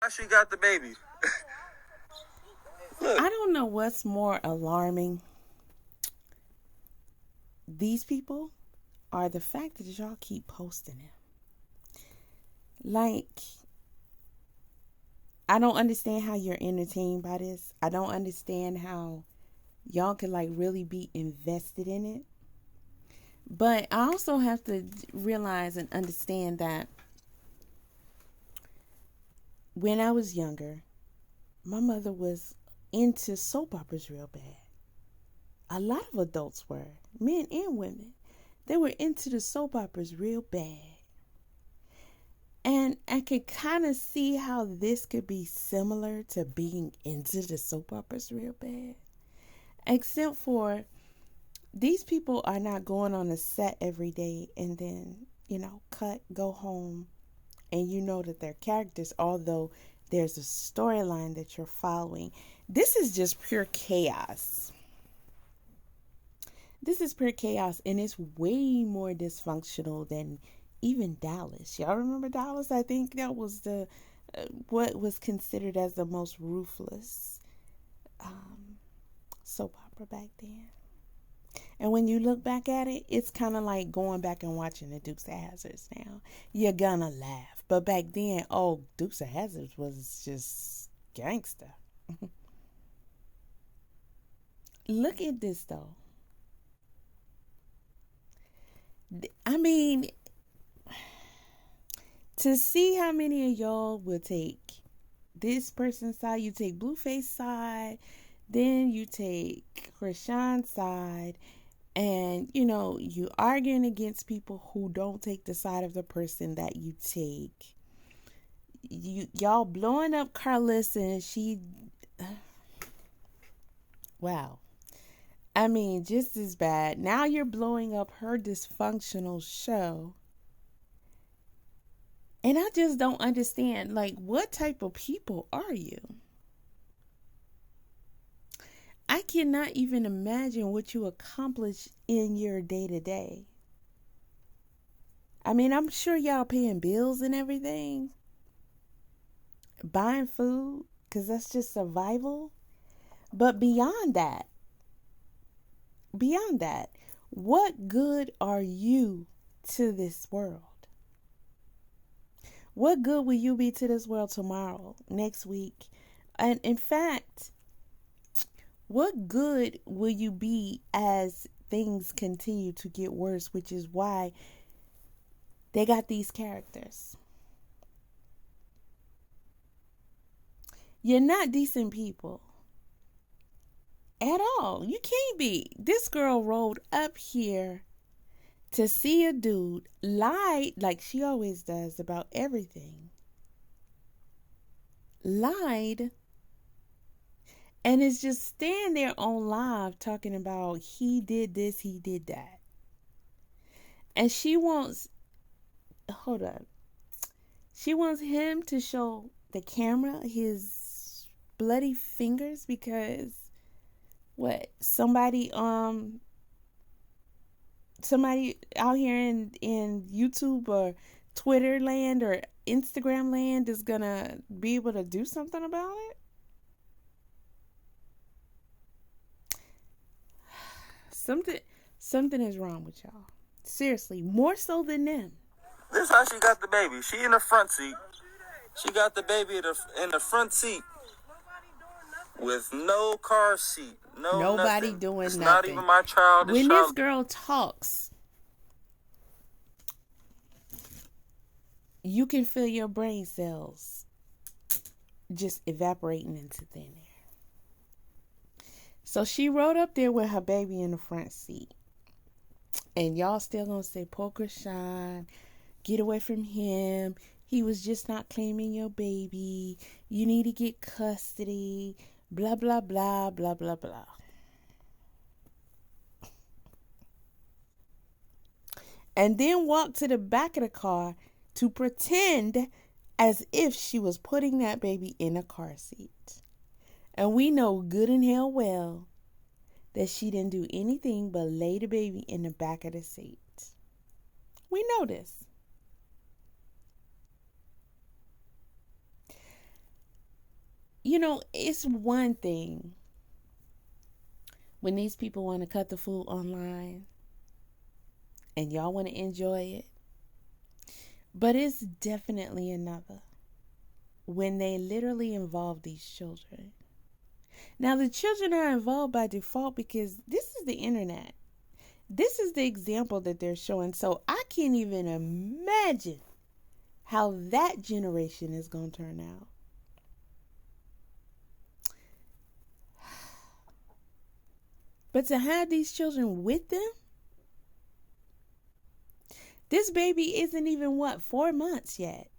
She got the baby. I don't know what's more alarming. These people are the fact that y'all keep posting it. Like, I don't understand how you're entertained by this. I don't understand how y'all can like really be invested in it. But I also have to realize and understand that when I was younger, my mother was into soap operas real bad. A lot of adults were, men and women. They were into the soap operas real bad. And I could kind of see how this could be similar to being into the soap operas real bad. Except for these people are not going on a set every day and then, cut, go home, and you know that they're characters, although there's a storyline that you're following. This is just pure chaos. This is pure chaos, and it's way more dysfunctional than even Dallas. Y'all remember Dallas? I think that was the what was considered as the most ruthless soap opera back then. And when you look back at it, it's kind of like going back and watching the Dukes of Hazzards now. You're gonna laugh. But back then, Dukes of Hazzards was just gangster. Look at this, though. I mean, to see how many of y'all will take this person's side, you take Blueface side, then you take Chrisean's side, and you arguing against people who don't take the side of the person that you take. Y'all blowing up Carlissa, and she, wow. I mean, just as bad. Now you're blowing up her dysfunctional show. And I just don't understand, like, what type of people are you? I cannot even imagine what you accomplish in your day-to-day. I mean, I'm sure y'all paying bills and everything. Buying food, because that's just survival. But beyond that, what good are you to this world? What good will you be to this world tomorrow, next week? And in fact, what good will you be as things continue to get worse, which is why they got these characters. You're not decent people at all. You can't be. This girl rolled up here to see a dude, lied like she always does about everything. Lied. And is just standing there on live talking about he did this, he did that. And she wants, hold up. She wants him to show the camera his bloody fingers because somebody out here in YouTube or Twitter land or Instagram land is gonna be able to do something about it. Something is wrong with y'all. Seriously, more so than them. This is how she got the baby. She in the front seat. She got the baby in the front seat with no car seat. Nobody nothing. doing it's nothing. Not even my child. When this girl talks, you can feel your brain cells just evaporating into thin air. So she rode up there with her baby in the front seat. And y'all still gonna say, poor Chrisean, get away from him. He was just not claiming your baby. You need to get custody. Blah, blah, blah, blah, blah, blah. And then walk to the back of the car to pretend as if she was putting that baby in a car seat. And we know good and hell well that she didn't do anything but lay the baby in the back of the seat. We know this. it's one thing when these people want to cut the food online and y'all want to enjoy it. But it's definitely another when they literally involve these children. Now, the children are involved by default because this is the internet. This is the example that they're showing. So I can't even imagine how that generation is going to turn out. But to have these children with them, this baby isn't even 4 months yet.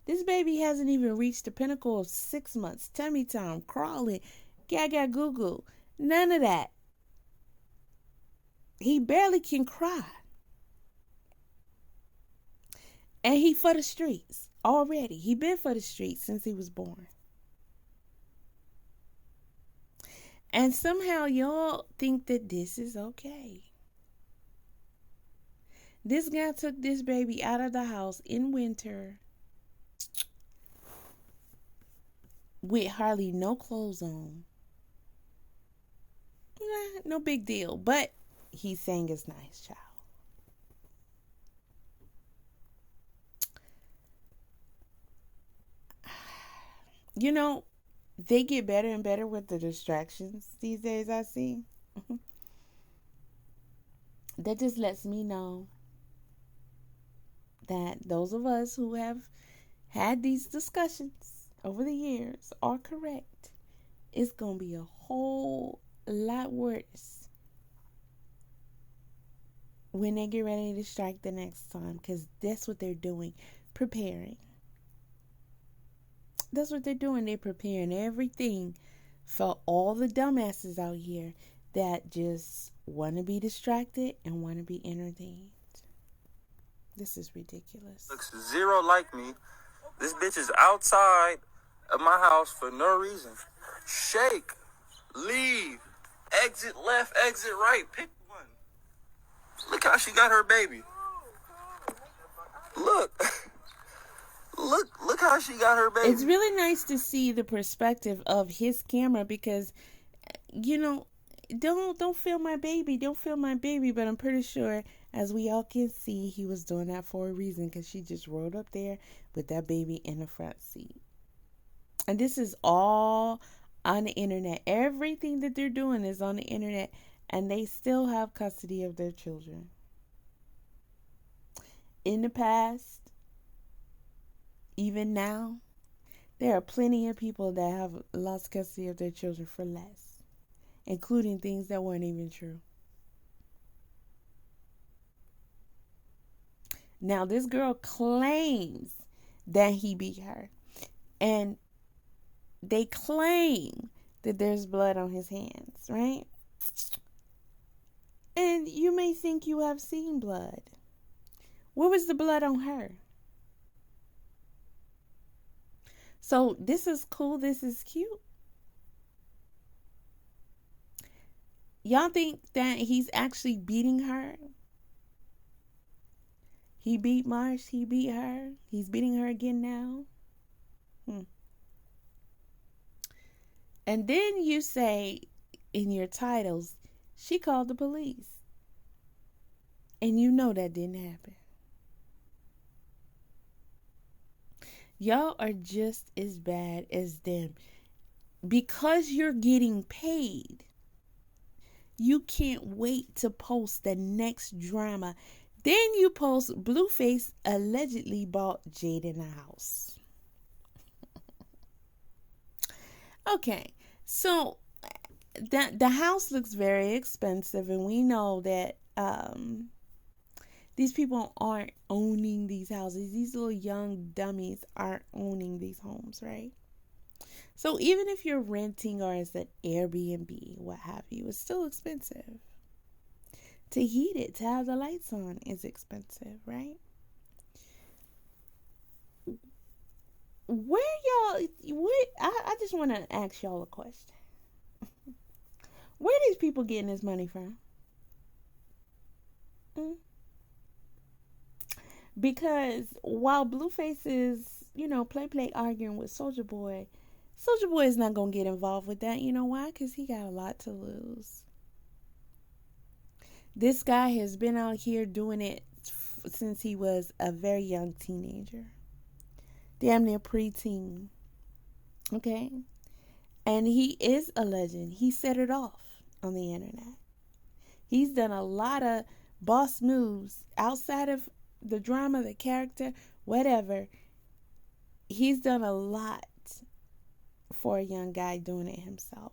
This baby hasn't even reached the pinnacle of 6 months. Tummy time, crawling, gaga goo goo. None of that. He barely can cry. And he for the streets already. He been for the streets since he was born. And somehow y'all think that this is okay. This guy took this baby out of the house in winter with hardly no clothes on. No big deal. But he sang his nice, child. They get better and better with the distractions these days, I see. That just lets me know that those of us who have had these discussions over the years are correct. It's going to be a whole lot worse when they get ready to strike the next time, because that's what they're doing, preparing. That's what they're doing. They're preparing everything for all the dumbasses out here that just want to be distracted and want to be entertained. This is ridiculous. Looks zero like me. This bitch is outside of my house for no reason. Shake, leave, exit left, exit right. Pick one. Look how she got her baby. Look. Look how she got her baby. It's really nice to see the perspective of his camera because, don't film my baby. Don't film my baby. But I'm pretty sure, as we all can see, he was doing that for a reason because she just rode up there with that baby in the front seat. And this is all on the internet. Everything that they're doing is on the internet, and they still have custody of their children. In the past, even now, there are plenty of people that have lost custody of their children for less, including things that weren't even true. Now, this girl claims that he beat her, and they claim that there's blood on his hands, right? And you may think you have seen blood. Where was the blood on her? So this is cool. This is cute. Y'all think that he's actually beating her? He beat Marsh. He beat her. He's beating her again now. And then you say in your titles, she called the police. And you know that didn't happen. Y'all are just as bad as them. Because you're getting paid, you can't wait to post the next drama. Then you post Blueface allegedly bought Jade in the house. Okay, so the house looks very expensive, and we know that these people aren't owning these houses. These little young dummies aren't owning these homes, right? So even if you're renting or as an Airbnb, what have you, it's still expensive. To heat it, to have the lights on is expensive, right? I just want to ask y'all a question. Where are these people getting this money from? Because while Blueface is, play arguing with Soulja Boy, Soulja Boy is not going to get involved with that. You know why? Because he got a lot to lose. This guy has been out here doing it since he was a very young teenager. Damn near preteen. Okay? And he is a legend. He set it off on the internet. He's done a lot of boss moves outside of the drama, the character, whatever. He's done a lot for a young guy doing it himself.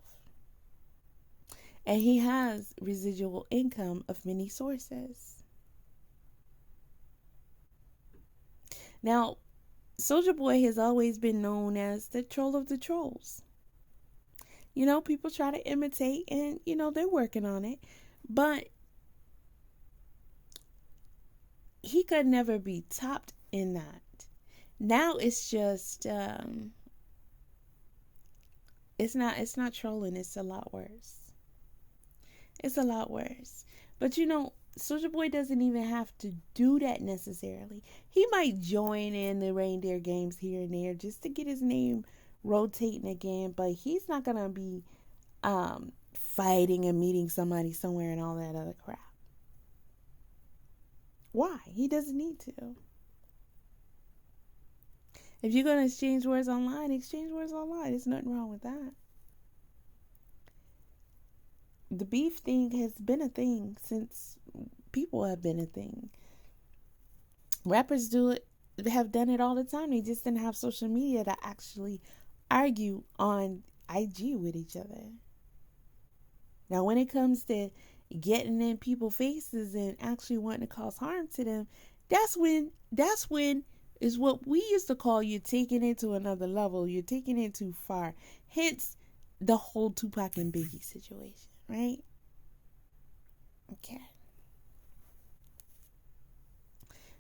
And he has residual income of many sources. Now, Soulja Boy has always been known as the troll of the trolls. You know, people try to imitate and, you know, they're working on it. But he could never be topped in that. Now it's just, it's not trolling. It's a lot worse. It's a lot worse. But you know, Soulja Boy doesn't even have to do that necessarily. He might join in the reindeer games here and there just to get his name rotating again. But he's not going to be fighting and meeting somebody somewhere and all that other crap. Why? He doesn't need to. If you're going to exchange words online, exchange words online. There's nothing wrong with that. The beef thing has been a thing since people have been a thing. Rappers do it, they have done it all the time. They just didn't have social media to actually argue on IG with each other. Now, when it comes to getting in people's faces and actually wanting to cause harm to them, that's when is what we used to call you taking it to another level. You're taking it too far. Hence the whole Tupac and Biggie situation, right? Okay.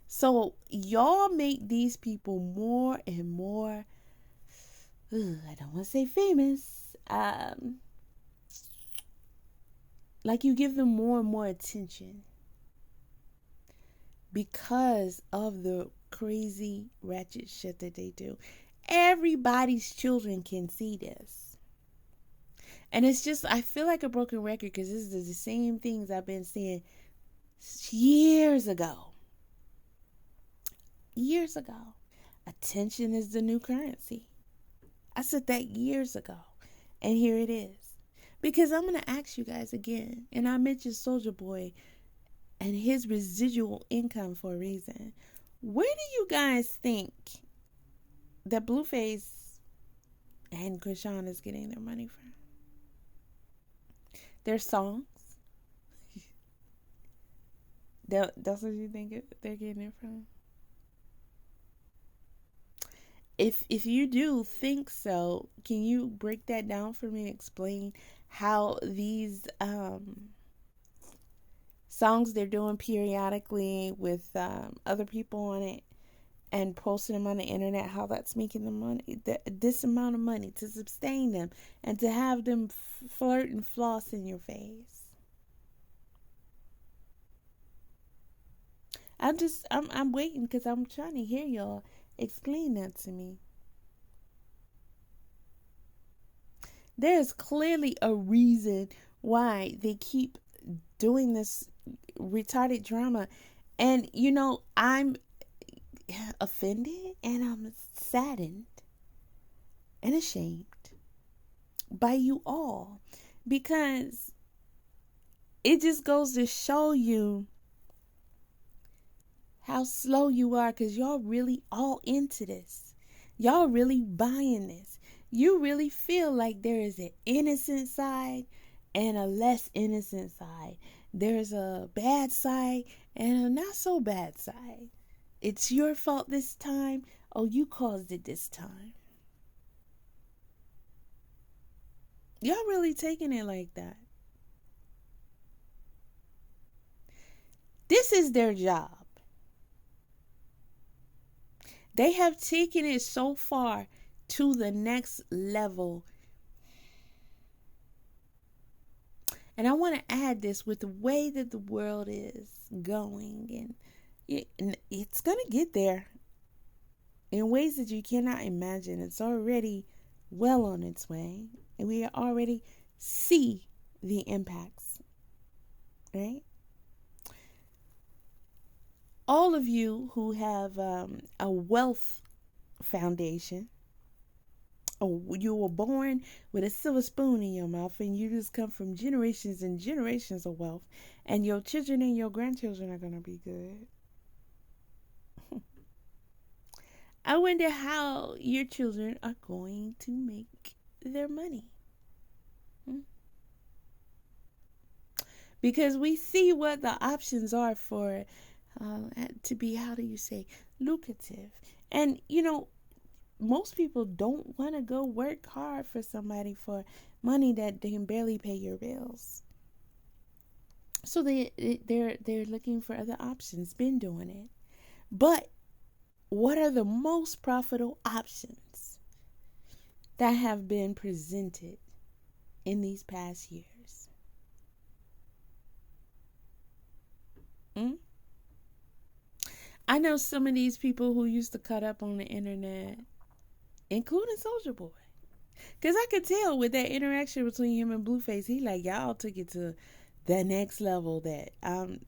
So y'all make these people more and more, I don't want to say famous, like you give them more and more attention because of the crazy ratchet shit that they do. Everybody's children can see this. And it's just, I feel like a broken record because this is the same things I've been saying years ago. Years ago. Attention is the new currency. I said that years ago. And here it is. Because I'm going to ask you guys again. And I mentioned Soulja Boy and his residual income for a reason. Where do you guys think that Blueface and Chrisean is getting their money from? Their songs? That's what you think they're getting it from? If you do think so, can you break that down for me and explain how these songs they're doing periodically with other people on it and posting them on the internet, how that's making them money, this amount of money to sustain them and to have them flirt and floss in your face? I'm waiting because I'm trying to hear y'all explain that to me. There's clearly a reason why they keep doing this retarded drama. And, you know, I'm offended and I'm saddened and ashamed by you all. Because it just goes to show you how slow you are, because y'all really all into this. Y'all really buying this. You really feel like there is an innocent side and a less innocent side. There's a bad side and a not so bad side. It's your fault this time. Oh, you caused it this time. Y'all really taking it like that. This is their job. They have taken it so far to the next level. And I want to add this with the way that the world is going. And it's going to get there in ways that you cannot imagine. It's already well on its way, and we already see the impacts, right? All of you who have a wealth foundation, or you were born with a silver spoon in your mouth and you just come from generations and generations of wealth, and your children and your grandchildren are going to be good. I wonder how your children are going to make their money. Because we see what the options are for to be, how do you say, lucrative. And, most people don't want to go work hard for somebody for money that they can barely pay your bills. So they're looking for other options, been doing it. But what are the most profitable options that have been presented in these past years? I know some of these people who used to cut up on the internet, including Soulja Boy. Because I could tell with that interaction between him and Blueface, he like, y'all took it to the next level that I'm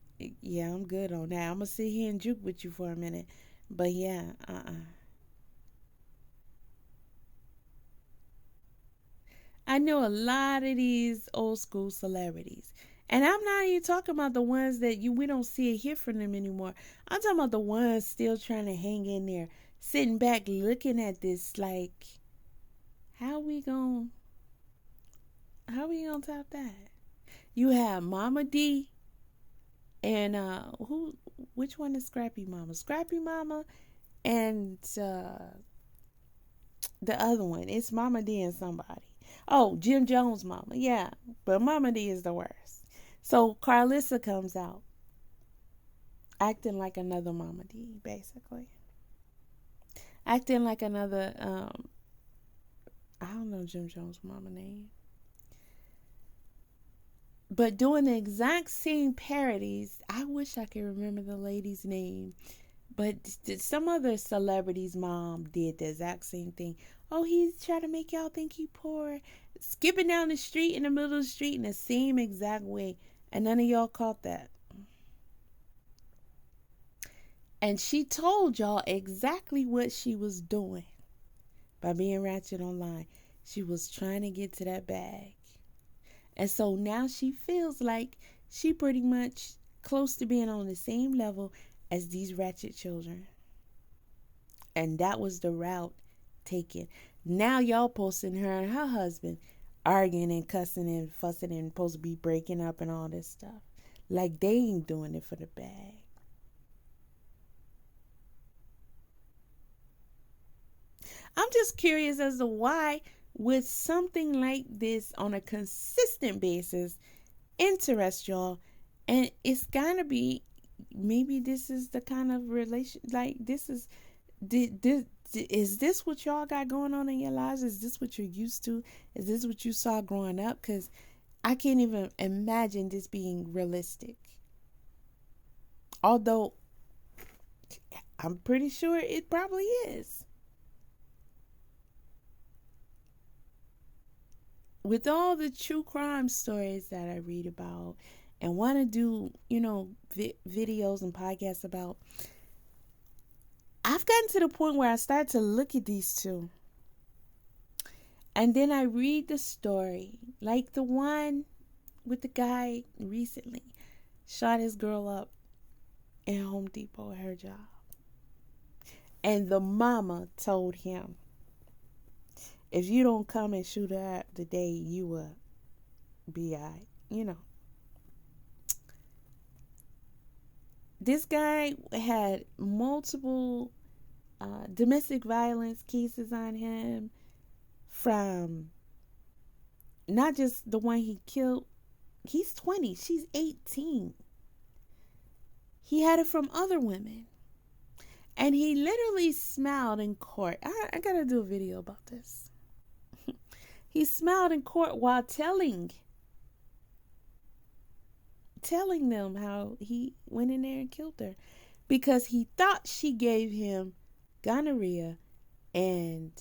good on that. I'm going to sit here and juke with you for a minute. But yeah, I know a lot of these old school celebrities. And I'm not even talking about the ones that we don't see or hear from them anymore. I'm talking about the ones still trying to hang in there, sitting back looking at this like, how we gonna top that? You have Mama D and which one is Scrappy Mama? Scrappy Mama and the other one. It's Mama D and somebody. Oh, Jim Jones' mama. Yeah, but Mama D is the worst. So Carlissa comes out acting like another Mama D, basically. Acting like another, I don't know Jim Jones' mama name. But doing the exact same parodies. I wish I could remember the lady's name. But some other celebrity's mom did the exact same thing. Oh, he's trying to make y'all think he poor. Skipping down the street in the middle of the street in the same exact way. And none of y'all caught that. And she told y'all exactly what she was doing by being ratchet online. She was trying to get to that bag. And so now she feels like she pretty much close to being on the same level as these ratchet children. And that was the route taken. Now y'all posting her and her husband arguing and cussing and fussing and supposed to be breaking up and all this stuff. Like they ain't doing it for the bag. I'm just curious as to why would something like this on a consistent basis interest y'all. And it's gotta be, maybe this is the kind of relation, like this is this what y'all got going on in your lives? Is this what you're used to? Is this what you saw growing up? Because I can't even imagine this being realistic. Although I'm pretty sure it probably is. With all the true crime stories that I read about and want to do, videos and podcasts about, I've gotten to the point where I start to look at these two. And then I read the story, like the one with the guy recently shot his girl up in Home Depot at her job. And the mama told him, if you don't come and shoot her up today, you will be all right. This guy had multiple domestic violence cases on him, from not just the one he killed. He's 20. She's 18. He had it from other women. And he literally smiled in court. I gotta do a video about this. He smiled in court while telling them how he went in there and killed her, because he thought she gave him gonorrhea and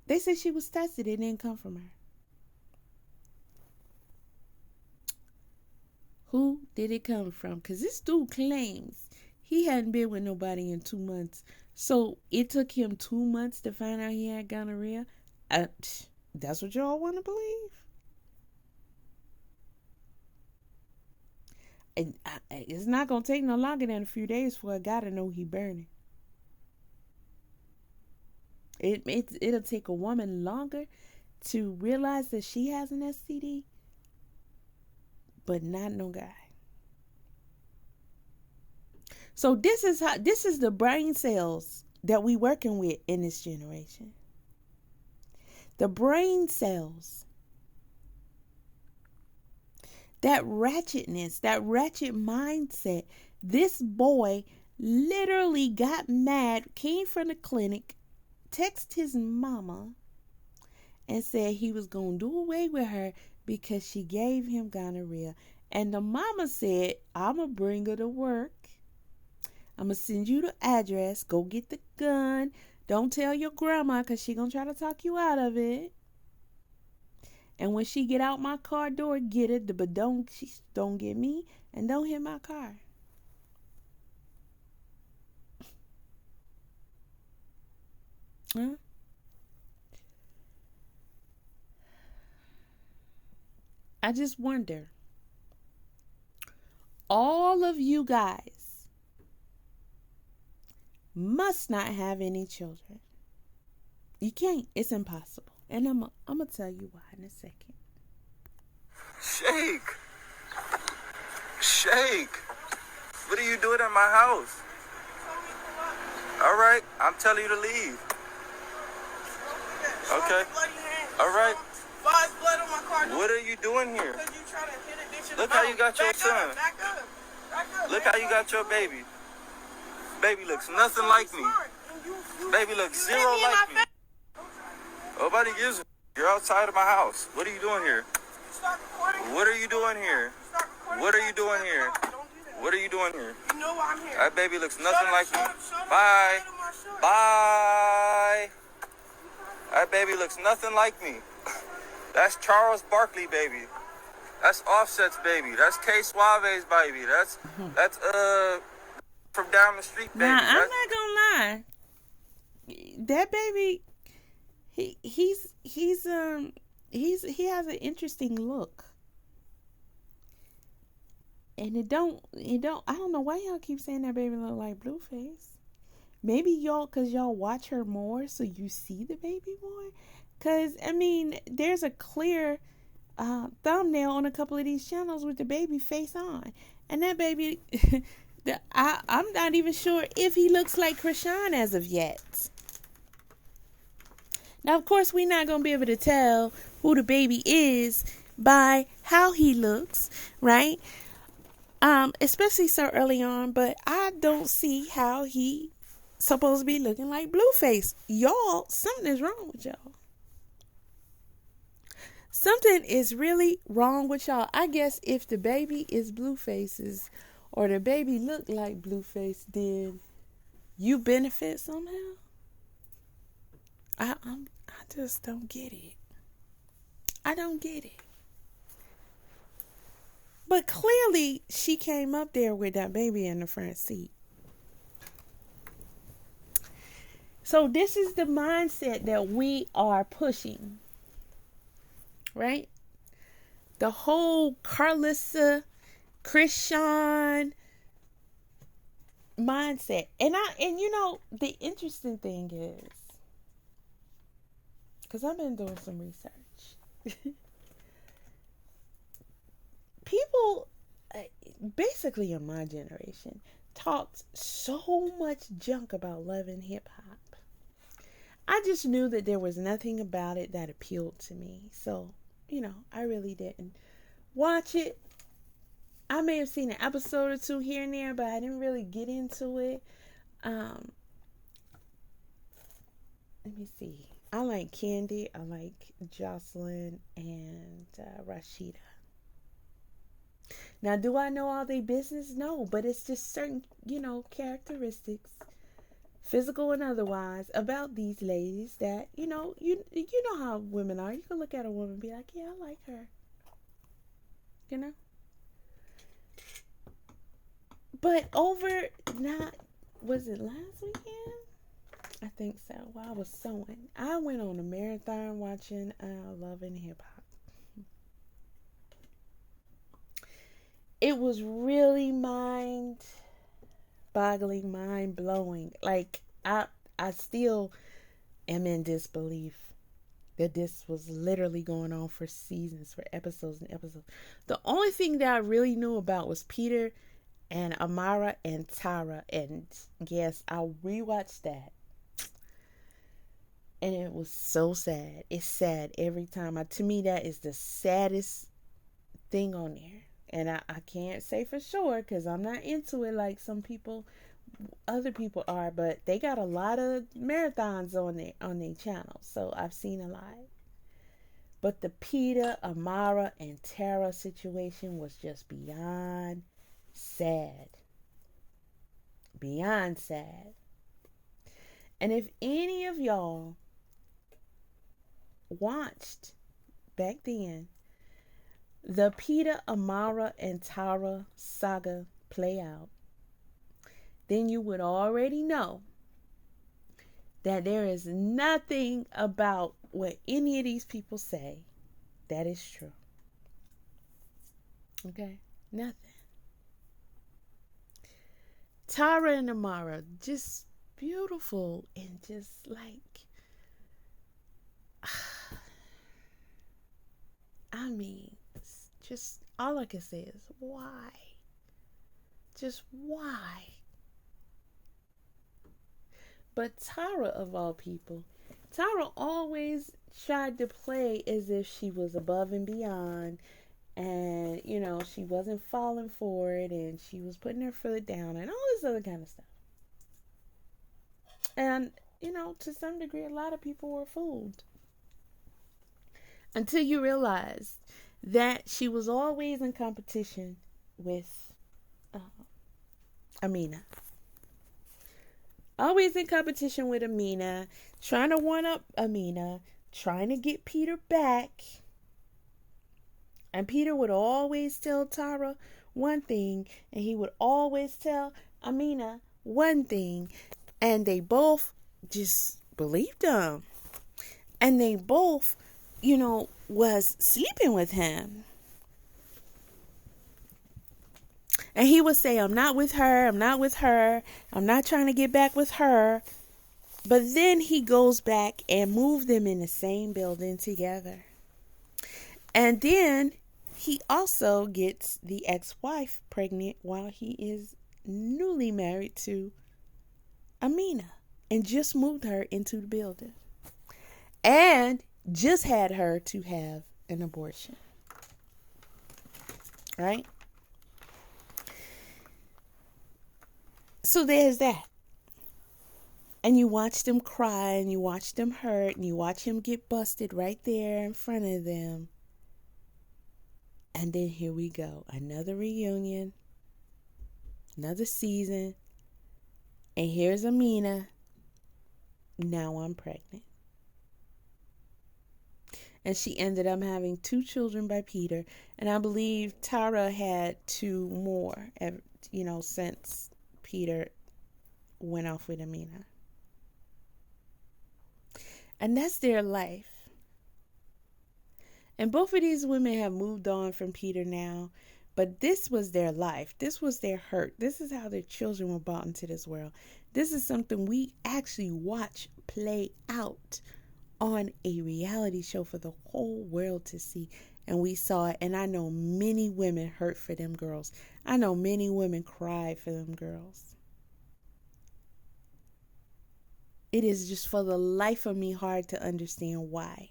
They said she was tested. It didn't come from her. Who did it come from? Because this dude claims he hadn't been with nobody in 2 months. So it took him 2 months to find out he had gonorrhea. That's what y'all want to believe? It's not going to take no longer than a few days for a guy to know he burning. It'll take a woman longer to realize that she has an STD, but not no guy. So this is the brain cells that we working with in this generation. The brain cells. That ratchetness, that ratchet mindset. This boy literally got mad, came from the clinic, texted his mama, and said he was going to do away with her because she gave him gonorrhea. And the mama said, I'm going to bring her to work. I'm going to send you the address. Go get the gun. Don't tell your grandma because she going to try to talk you out of it. And when she get out my car door, get it. But don't get me and don't hit my car. Huh? I just wonder. All of you guys must not have any children. You can't. It's impossible. And I'm going to tell you why in a second. Shake. What are you doing at my house? All right. I'm telling you to leave. Okay. All right. Why is blood on my car? What are you doing here? Because you trying to hit a bitch in Look the how mouth. you got your son. Back up. Look how you got your baby. Baby looks nothing like me. Baby looks zero like me. Nobody gives a. You're outside of my house. What are you doing here? What are you doing here? What are you doing here? What are you doing here? You know why I'm here. That baby looks nothing like me. Bye. Bye. That baby looks nothing like me. That's Charles Barkley baby. That's Offset's baby. That's K Suave's baby. That's from down the street baby. Nah, I'm not gonna lie. That baby, he has an interesting look. And I don't know why y'all keep saying that baby look like Blueface. Maybe cause y'all watch her more, so you see the baby more. Cause I mean, there's a clear thumbnail on a couple of these channels with the baby face on, and that baby, I'm not even sure if he looks like Chrisean as of yet. Now, of course, we're not gonna be able to tell who the baby is by how he looks, right? Especially so early on, but I don't see how he supposed to be looking like Blueface. Y'all, something is wrong with y'all. Something is really wrong with y'all. I guess if the baby is Blueface's or the baby look like Blueface, then you benefit somehow. I just don't get it. I don't get it. But clearly, she came up there with that baby in the front seat. So this is the mindset that we are pushing. Right? The whole Carlissa, Chrisean mindset. And you know, the interesting thing is, because I've been doing some research. People, basically in my generation, talked so much junk about love and hip hop. I just knew that there was nothing about it that appealed to me. So, you know, I really didn't watch it. I may have seen an episode or two here and there, but I didn't really get into it. Let me see. I like Candy. I like Jocelyn and Rashida. Now, do I know all their business? No, but it's just certain, you know, characteristics, physical and otherwise, about these ladies that, you know how women are. You can look at a woman and be like, yeah, I like her. You know? But was it last weekend? I think so. While I was sewing, I went on a marathon watching Love and Hip Hop. It was really mind-boggling, mind-blowing. Like, I still am in disbelief that this was literally going on for seasons, for episodes and episodes. The only thing that I really knew about was Peter and Amara and Tara. And yes, I rewatched that. And it was so sad. It's sad every time. To me, that is the saddest thing on there. And I can't say for sure because I'm not into it like other people are. But they got a lot of marathons on their channel. So I've seen a lot. But the Peter, Amara, and Tara situation was just beyond sad. Beyond sad. And if any of y'all watched back then the Peter, Amara, and Tara saga play out, then you would already know that there is nothing about what any of these people say that is true. Okay? Nothing. Tara and Amara, just beautiful and just like, I mean, just all I can say is why? Just why? But Tara, of all people, Tara always tried to play as if she was above and beyond, and she wasn't falling for it, and she was putting her foot down and all this other kind of stuff. And to some degree, a lot of people were fooled until you realized that she was always in competition with Amina. Always in competition with Amina, trying to one-up Amina, trying to get Peter back. And Peter would always tell Tara one thing, and he would always tell Amina one thing. And they both just believed him. And they both, was sleeping with him. And he would say, I'm not with her. I'm not with her. I'm not trying to get back with her. But then he goes back and moves them in the same building together. And then he also gets the ex-wife pregnant while he is newly married to Amina. And just moved her into the building. And just had her to have an abortion. Right? So there's that. And you watch them cry, and you watch them hurt, and you watch him get busted right there in front of them. And then here we go. Another reunion. Another season. And here's Amina. Now I'm pregnant. And she ended up having 2 children by Peter. And I believe Tara had 2 more, since Peter went off with Amina. And that's their life. And both of these women have moved on from Peter now. But this was their life. This was their hurt. This is how their children were brought into this world. This is something we actually watch play out on a reality show for the whole world to see. And we saw it. And I know many women hurt for them girls. I know many women cried for them girls. It is just for the life of me hard to understand why.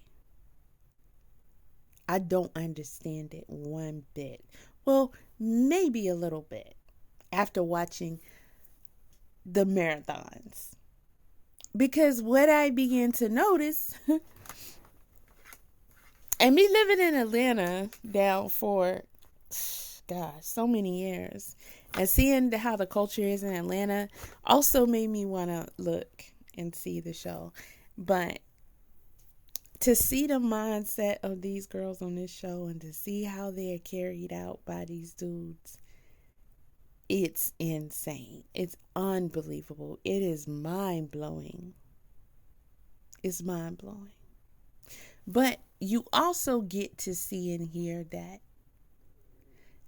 I don't understand it one bit. Well, maybe a little bit after watching the marathons. Because what I began to notice, and me living in Atlanta now for, so many years, And seeing how the culture is in Atlanta also made me want to look and see the show. But to see the mindset of these girls on this show and to see how they're carried out by these dudes, it's insane. It's unbelievable. It is mind-blowing. It's mind-blowing. But you also get to see and hear that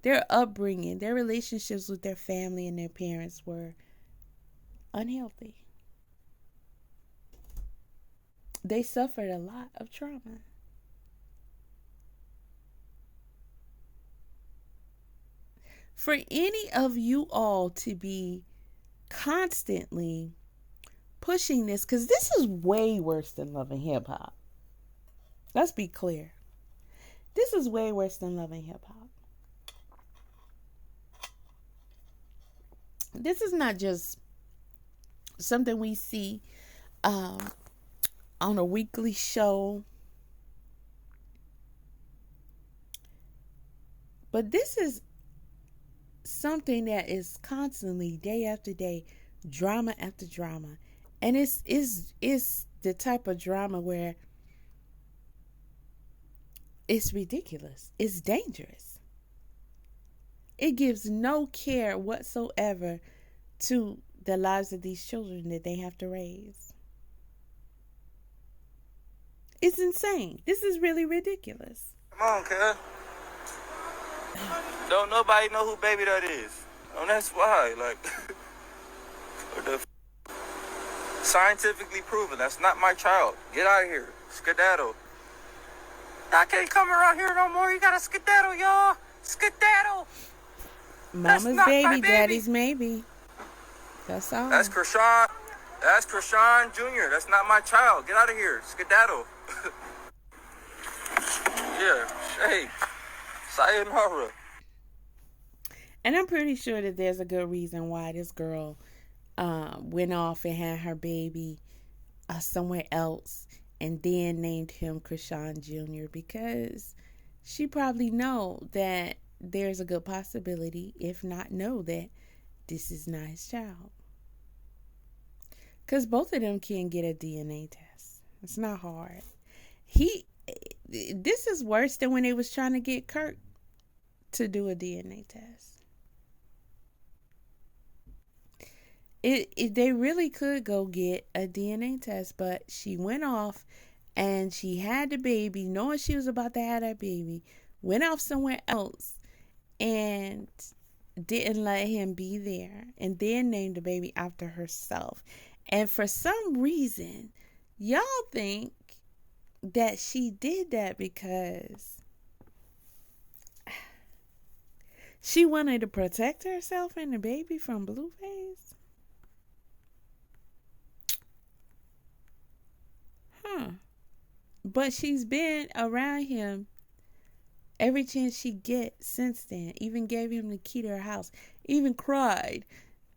their upbringing, their relationships with their family and their parents were unhealthy. They suffered a lot of trauma. For any of you all to be constantly pushing this, because this is way worse than Love and Hip Hop. Let's be clear. This is way worse than Love and Hip Hop. This is not just something we see on a weekly show. But this is something that is constantly, day after day, drama after drama. And it's the type of drama where it's ridiculous. It's dangerous. It gives no care whatsoever to the lives of these children that they have to raise. It's insane. This is really ridiculous. Come on, cuz. Don't nobody know who baby that is. Oh, that's why. Like, what the scientifically proven. That's not my child. Get out of here. Skedaddle. I can't come around here no more. You gotta skedaddle, y'all. Skedaddle. Mama's baby, daddy's maybe. That's all. That's Chrisean. That's Chrisean Jr. That's not my child. Get out of here. Skedaddle. Yeah. Hey. Sayonara. And I'm pretty sure that there's a good reason why this girl went off and had her baby somewhere else and then named him Chrisean Jr. because she probably know that there's a good possibility, if not know, that this is not his child. Because both of them can get a DNA test. It's not hard. This is worse than when they was trying to get Kirk to do a DNA test. They really could go get a DNA test, but she went off and she had the baby, knowing she was about to have that baby, went off somewhere else and didn't let him be there, and then named the baby after herself. And for some reason, y'all think that she did that because she wanted to protect herself and the baby from Blueface. But she's been around him every chance she gets since then. Even gave him the key to her house. Even cried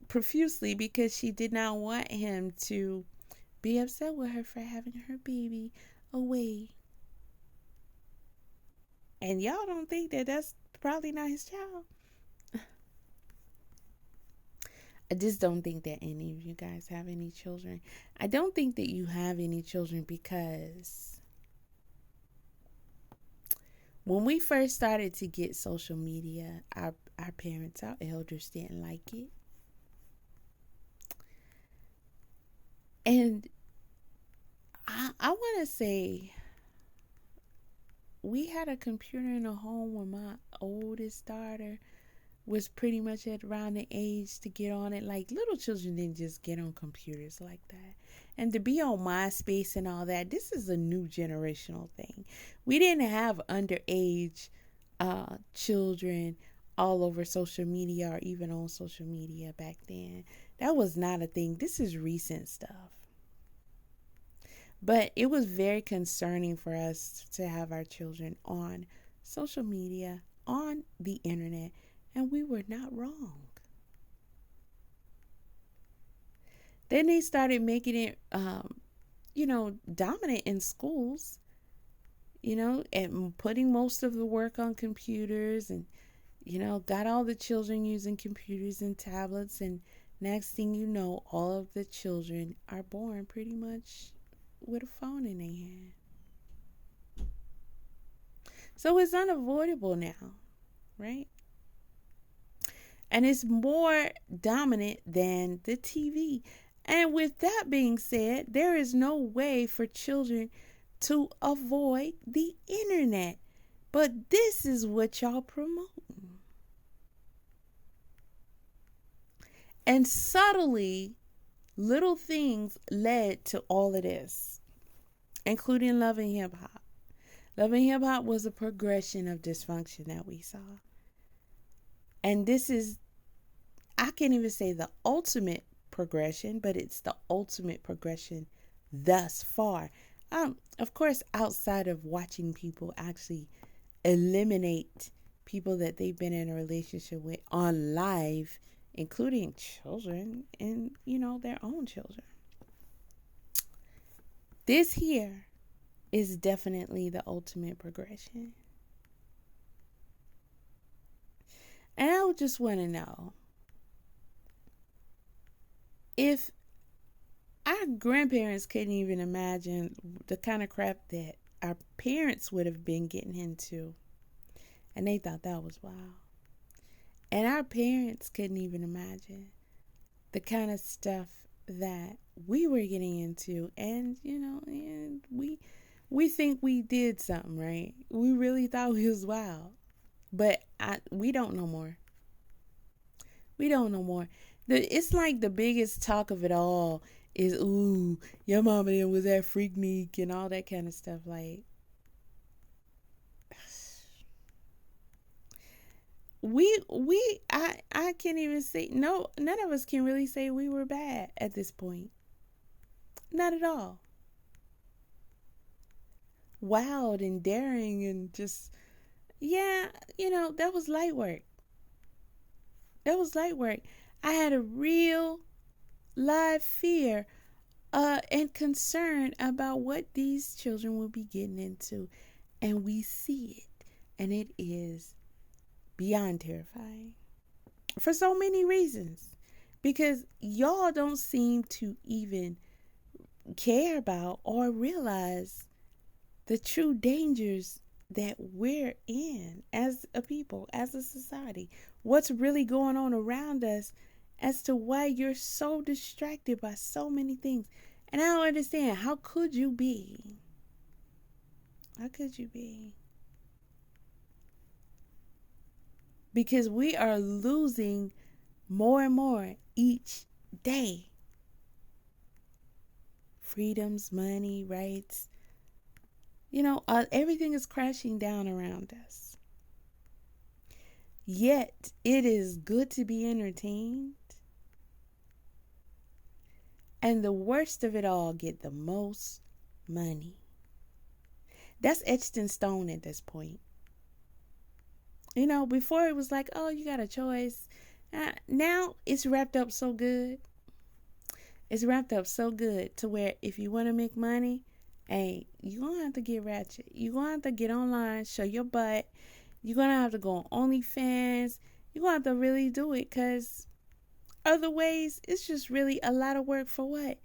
profusely because she did not want him to be upset with her for having her baby away. And y'all don't think that that's probably not his child? I just don't think that any of you guys have any children. I don't think that you have any children because when we first started to get social media, our parents, our elders didn't like it. And I want to say we had a computer in the home when my oldest daughter was pretty much at around the age to get on it. Like, little children didn't just get on computers like that. And to be on MySpace and all that, this is a new generational thing. We didn't have underage children all over social media or even on social media back then. That was not a thing. This is recent stuff. But it was very concerning for us to have our children on social media, on the internet, and we were not wrong. Then they started making it, dominant in schools, and putting most of the work on computers and, got all the children using computers and tablets, and next thing you know, all of the children are born pretty much with a phone in their hand. So it's unavoidable now, right? And it's more dominant than the TV. And with that being said, there is no way for children to avoid the internet. But this is what y'all promote. And subtly, little things led to all of this, including Love and Hip Hop. Love and Hip Hop was a progression of dysfunction that we saw. And this is, I can't even say the ultimate progression, but it's the ultimate progression thus far. Of course, outside of watching people actually eliminate people that they've been in a relationship with on live, including children and, their own children. This here is definitely the ultimate progression. And I would just want to know if our grandparents couldn't even imagine the kind of crap that our parents would have been getting into, and they thought that was wild. And our parents couldn't even imagine the kind of stuff that we were getting into. And, and we think we did something, right? We really thought we was wild. But we don't know more. We don't know more. It's like the biggest talk of it all is, ooh, your mama was that freaknik and all that kind of stuff. Like, I can't even say, no, none of us can really say we were bad at this point. Not at all. Wild and daring and just, yeah, that was light work. That was light work. I had a real live fear and concern about what these children will be getting into. And we see it. And it is beyond terrifying. For so many reasons. Because y'all don't seem to even care about or realize the true dangers that we're in as a people, as a society. What's really going on around us as to why you're so distracted by so many things. And I don't understand. How could you be? How could you be? Because we are losing more and more each day. Freedoms, money, rights. Everything is crashing down around us. Yet, it is good to be entertained. And the worst of it all get the most money. That's etched in stone at this point. Before it was like, oh, you got a choice. Now it's wrapped up so good. It's wrapped up so good to where if you want to make money, hey, you're going to have to get ratchet. You're going to have to get online, show your butt. You're going to have to go on OnlyFans. You're going to have to really do it, because other ways, it's just really a lot of work for what?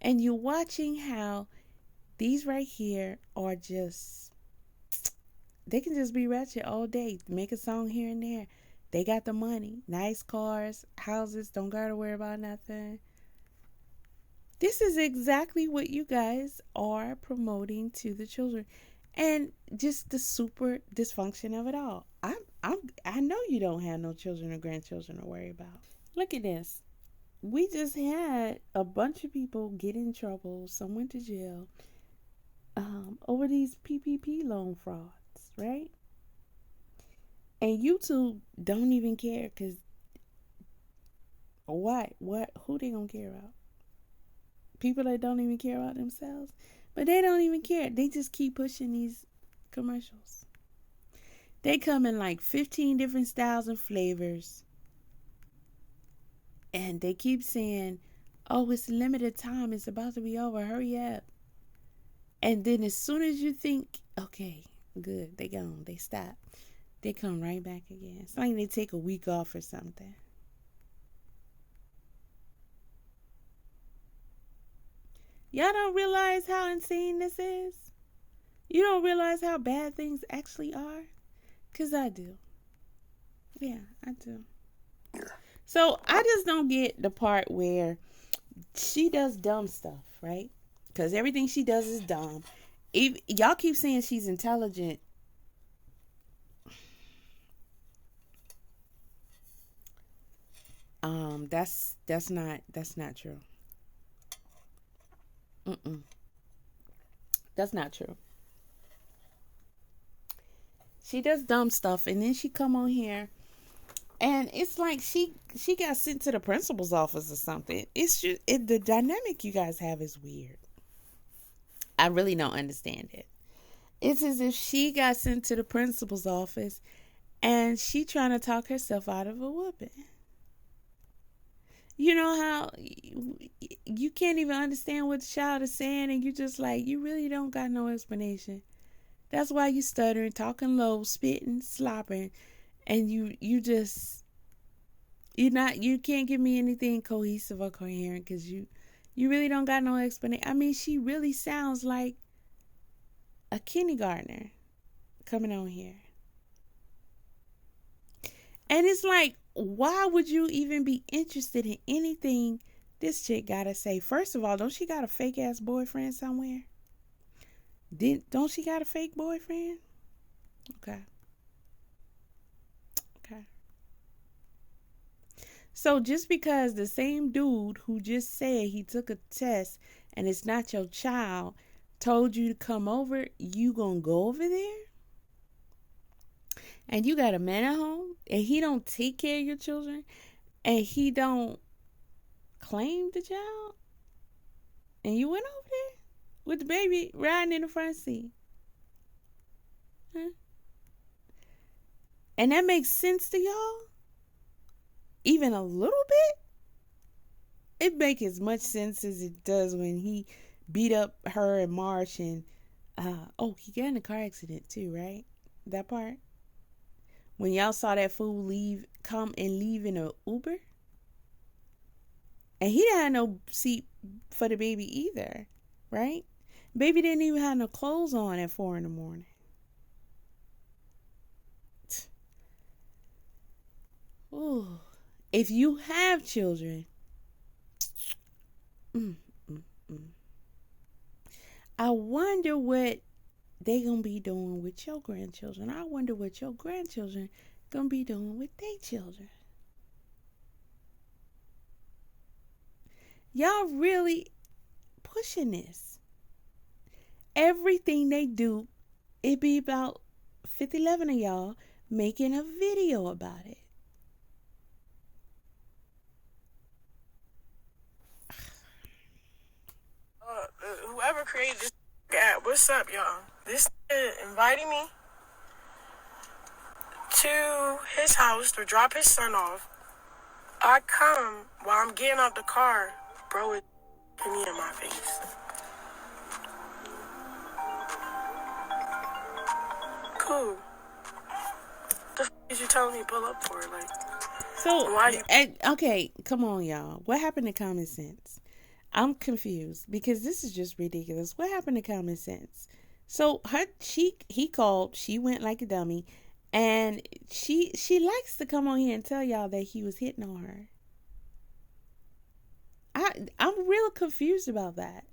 And you're watching how these right here are just, they can just be ratchet all day. Make a song here and there. They got the money. Nice cars, houses, don't got to worry about nothing. This is exactly what you guys are promoting to the children. And just the super dysfunction of it all. I know you don't have no children or grandchildren to worry about. Look at this. We just had a bunch of people get in trouble. Some went to jail over these PPP loan frauds, right? And YouTube don't even care, because what? Who they gonna care about? People that don't even care about themselves. But they don't even care. They just keep pushing these commercials. They come in like 15 different styles and flavors. And they keep saying, oh, it's limited time. It's about to be over. Hurry up. And then as soon as you think, okay, good, they gone, they stop. they come right back again. It's like they take a week off or something. Y'all don't realize how insane this is? You don't realize how bad things actually are? Because I do. Yeah, I do. So I just don't get the part where she does dumb stuff, right? Because everything she does is dumb. Y'all keep saying she's intelligent. That's not true. That's not true. She does dumb stuff, and then she come on here, and it's like she got sent to the principal's office or something. It's just the dynamic you guys have is weird. I really don't understand it. It's as if she got sent to the principal's office, and she trying to talk herself out of a whooping. You know how you can't even understand what the child is saying, and you just like, you really don't got no explanation. That's why you stuttering, talking low, spitting, slopping, and you can't give me anything cohesive or coherent because you really don't got no explanation. I mean, she really sounds like a kindergartner coming on here. And it's like, why would you even be interested in anything this chick gotta say? First of all, don't she got a fake ass boyfriend somewhere? Don't she got a fake boyfriend? Okay. So just because the same dude who just said he took a test and it's not your child told you to come over, you gonna go over there? And you got a man at home and he don't take care of your children and he don't claim the child, and you went over there with the baby riding in the front seat. Huh? And that makes sense to y'all? Even a little bit? It makes as much sense as it does when he beat up her and Marsh and he got in a car accident too, right? That part? When y'all saw that fool come and leave in a Uber? And he didn't have no seat for the baby either, right? Baby didn't even have no clothes on at 4 a.m. Ooh. If you have children, I wonder what they gonna be doing with your grandchildren. I wonder what your grandchildren gonna be doing with their children. Y'all really pushing this. Everything they do, it be about 11 of y'all making a video about it. Whoever created this app, what's up, y'all? This invited me to his house to drop his son off. I come while I'm getting out the car, bro, it's me in my face. Cool. The f*** is you telling me to pull up for? Like, so, why you... okay, come on, y'all. What happened to common sense? I'm confused because this is just ridiculous. What happened to common sense? So he called, she went like a dummy, and she likes to come on here and tell y'all that he was hitting on her. I'm real confused about that.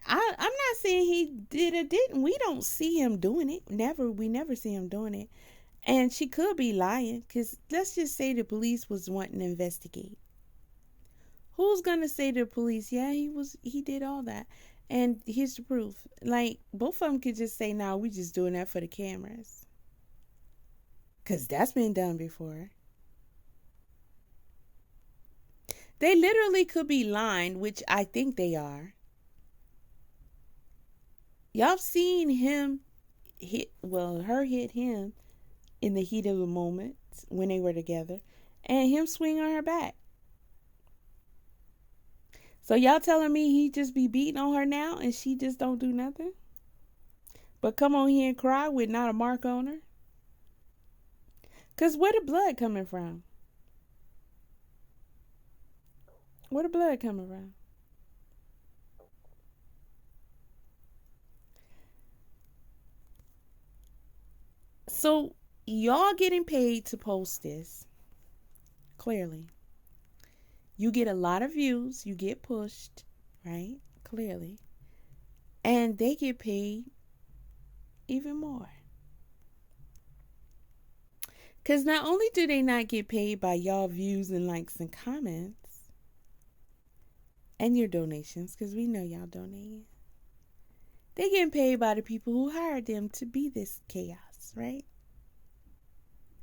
I'm not saying he did or didn't. We don't see him doing it. We never see him doing it. And she could be lying, because let's just say the police was wanting to investigate. Who's gonna say to the police, yeah, he did all that, and here's the proof? Like, both of them could just say, no, we just doing that for the cameras, because that's been done before. They literally could be lying, which I think they are. Y'all seen him her hit him in the heat of the moment when they were together, and him swing on her back. So y'all telling me he just be beating on her now and she just don't do nothing? But come on here and cry with not a mark on her? Because where the blood coming from? Where the blood coming from? So y'all getting paid to post this. Clearly. You get a lot of views. You get pushed. Right? Clearly. And they get paid even more. Because not only do they not get paid by y'all views and likes and comments and your donations, because we know y'all donating, they getting paid by the people who hired them to be this chaos, right?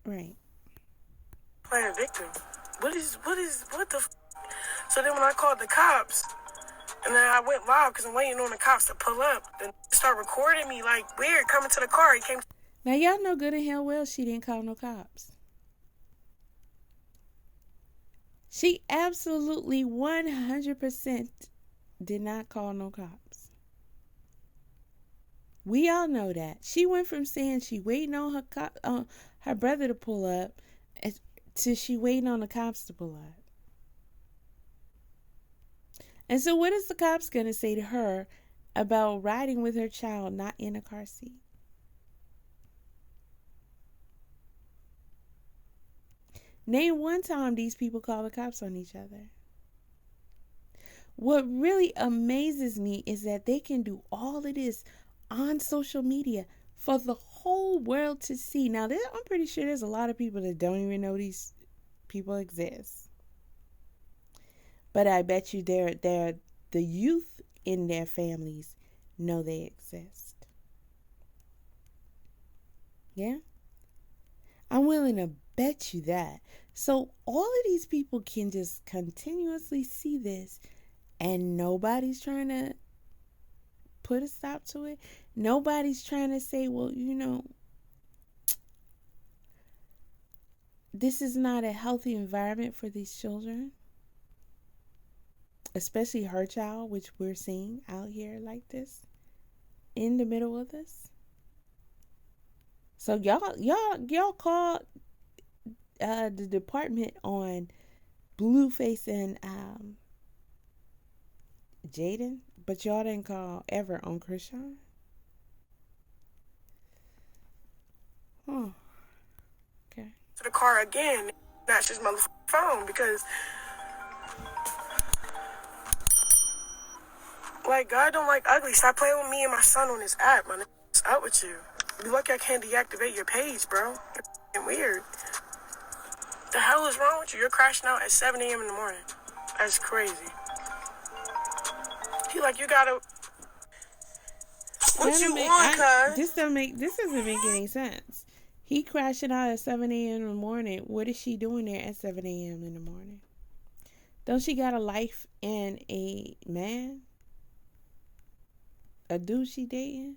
Right. Playing victim. What the So then when I called the cops, and then I went live because I'm waiting on the cops to pull up, and start recording me like weird, coming to the car. He came. Now y'all know good and hell well she didn't call no cops. She absolutely 100% did not call no cops. We all know that. She went from saying she waiting on her brother to pull up to she waiting on the cops to pull up. And so what is the cops going to say to her about riding with her child not in a car seat? Name one time these people call the cops on each other. What really amazes me is that they can do all of this on social media for the whole world to see. Now, I'm pretty sure there's a lot of people that don't even know these people exist. But I bet you the youth in their families know they exist. Yeah? I'm willing to bet you that. So all of these people can just continuously see this and nobody's trying to put a stop to it. Nobody's trying to say, well, this is not a healthy environment for these children. Especially her child, which we're seeing out here like this in the middle of this. So y'all called the department on Blueface and Jaden, but y'all didn't call ever on Chrisean. Oh, okay. To the car again, that's his motherfucking phone because, like, God don't like ugly. Stop playing with me and my son on this app, man. What's up with you? You lucky I can't deactivate your page, bro. You're weird. The hell is wrong with you? You're crashing out at 7 a.m. in the morning. That's crazy. He like, you gotta... What you on, cuz? This doesn't make any sense. He crashing out at 7 a.m. in the morning. What is she doing there at 7 a.m. in the morning? Don't she got a life and a man? A dude she dating?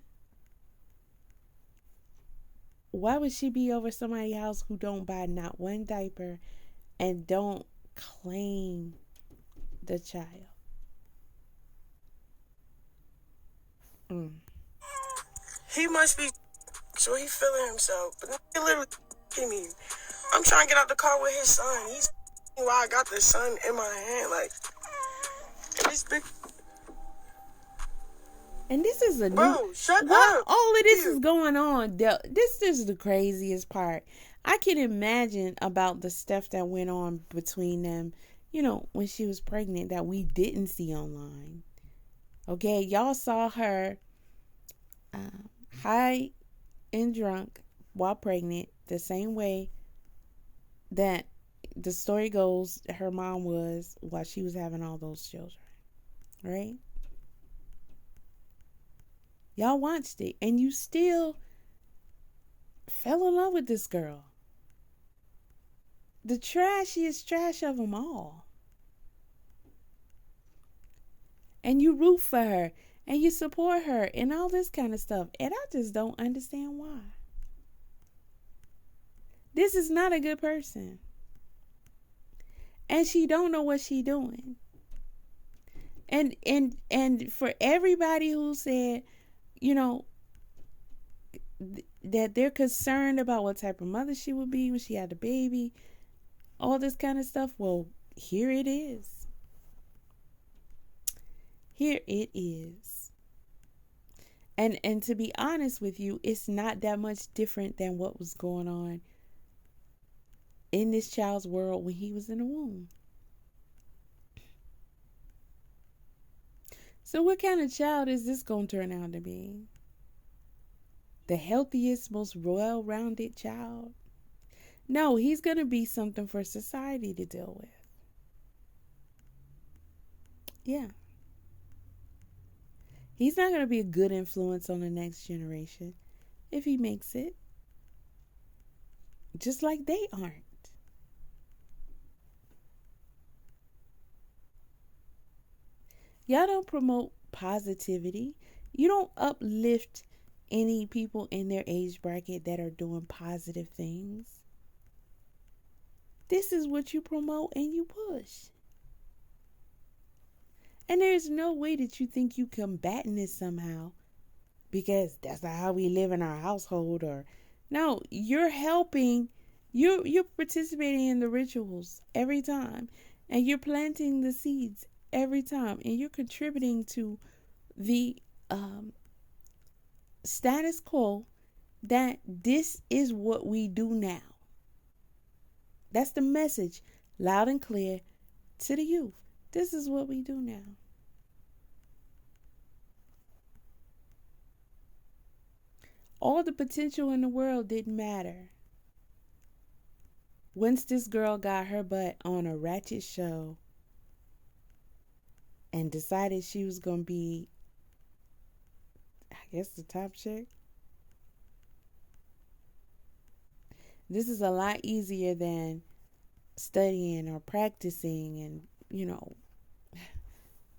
Why would she be over somebody's house who don't buy not one diaper and don't claim the child? He must be, so he feeling himself. But he literally kidding me. I'm trying to get out the car with his son. He's why I got the son in my hand, like, and this big. And this is a Bro, new. shut While up. all of this is going on, this is the craziest part. I can imagine about the stuff that went on between them, when she was pregnant that we didn't see online. Okay, y'all saw her high and drunk while pregnant, the same way that the story goes her mom was while she was having all those children, right? Y'all watched it, and you still fell in love with this girl. The trashiest trash of them all. And you root for her, and you support her, and all this kind of stuff. And I just don't understand why. This is not a good person. And she don't know what she doing. And for everybody who said, that they're concerned about what type of mother she would be when she had a baby, all this kind of stuff. Well, here it is. Here it is. And to be honest with you, it's not that much different than what was going on in this child's world when he was in the womb. So what kind of child is this going to turn out to be? The healthiest, most well-rounded child? No, he's going to be something for society to deal with. Yeah. He's not going to be a good influence on the next generation if he makes it. Just like they aren't. Y'all don't promote positivity. You don't uplift any people in their age bracket that are doing positive things. This is what you promote and you push. And there's no way that you think you combating this somehow because that's not how we live in our household. Or no, you're helping. You're participating in the rituals every time, and you're planting the seeds every time, and you're contributing to the status quo that this is what we do now. That's the message, loud and clear to the youth. This is what we do now. All the potential in the world didn't matter. Once this girl got her butt on a ratchet show and decided she was going to be, I guess, the top chick. This is a lot easier than studying or practicing and,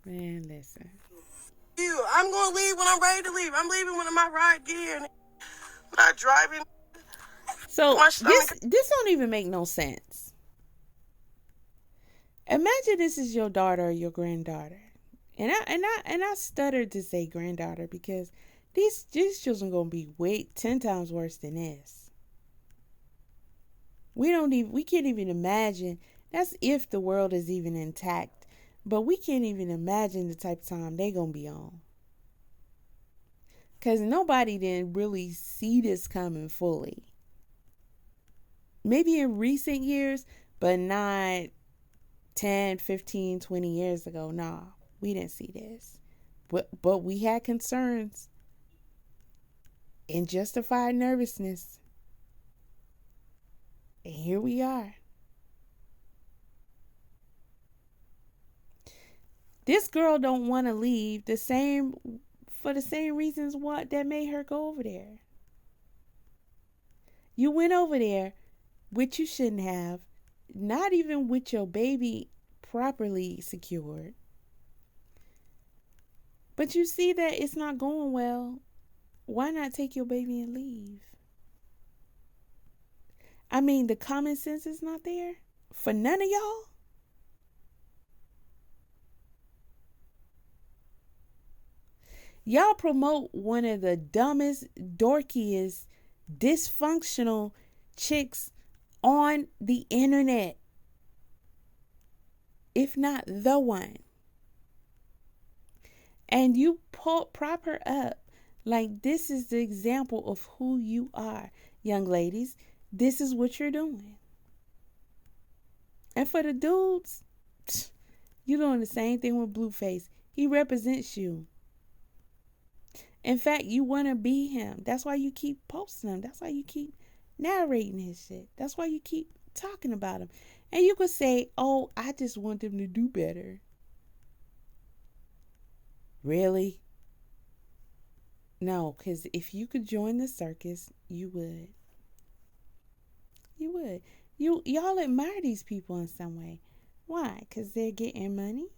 man, listen. I'm going to leave when I'm ready to leave. I'm leaving when my ride get here. Not driving. So this don't even make no sense. Imagine this is your daughter or your granddaughter. And I stuttered to say granddaughter because these children gonna be 10 times worse than this. We can't even imagine. That's if the world is even intact. But we can't even imagine the type of time they gonna be on. Because nobody didn't really see this coming fully. Maybe in recent years, but not 10, 15, 20 years ago. Nah, we didn't see this. But we had concerns and justified nervousness. And here we are. This girl don't want to leave for the same reasons that made her go over there. You went over there, which you shouldn't have, not even with your baby properly secured. But you see that it's not going well. Why not take your baby and leave? I mean, the common sense is not there for none of y'all. Y'all promote one of the dumbest, dorkiest, dysfunctional chicks on the internet. If not the one. And you prop her up like this is the example of who you are. Young ladies, this is what you're doing. And for the dudes, you're doing the same thing with Blueface. He represents you. In fact, you want to be him. That's why you keep posting him. That's why you keep narrating his shit. That's why you keep talking about him. And you could say, oh, I just want them to do better. Really? No, because if you could join the circus, you would. You would. Y'all admire these people in some way. Why? Because they're getting money?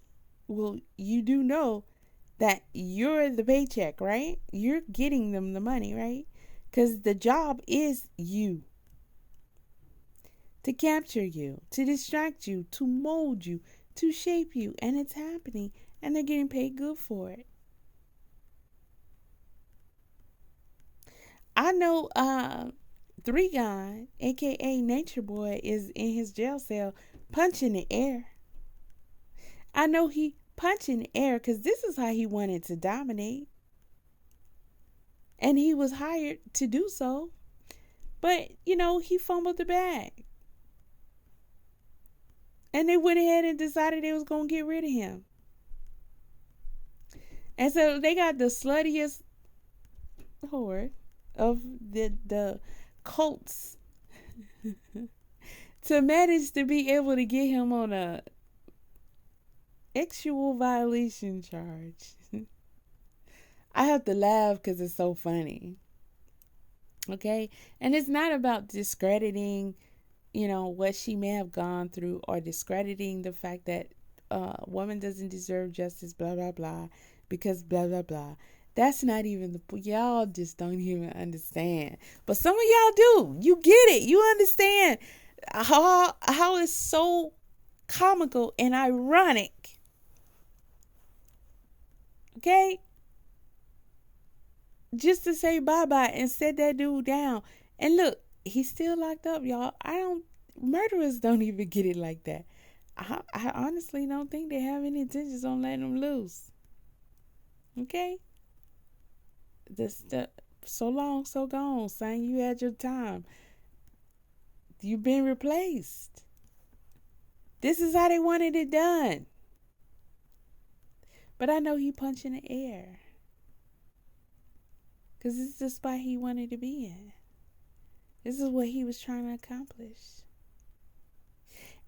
Well, you do know that you're the paycheck, right? You're getting them the money, right? Because the job is you. To capture you, to distract you, to mold you, to shape you. And it's happening. And they're getting paid good for it. I I know Three Gun, aka Nature Boy, is in his jail cell punching the air. I know he punching the air because this is how he wanted to dominate. And he was hired to do so. But, he fumbled the bag. And they went ahead and decided they was going to get rid of him. And so they got the sluttiest horde of the cults to manage to be able to get him on a sexual violation charge. I have to laugh because it's so funny. Okay? And it's not about discrediting, what she may have gone through, or discrediting the fact that a woman doesn't deserve justice, blah, blah, blah, because blah, blah, blah. That's not even y'all just don't even understand. But some of y'all do. You get it. You understand how it's so comical and ironic. Okay? Just to say bye-bye and set that dude down. And look, he's still locked up, y'all. Murderers don't even get it like that. I honestly don't think they have any intentions on letting him loose. Okay? So long, so gone. Saying you had your time. You've been replaced. This is how they wanted it done. But I know he punched in the air. Because this is the spot he wanted to be in. This is what he was trying to accomplish.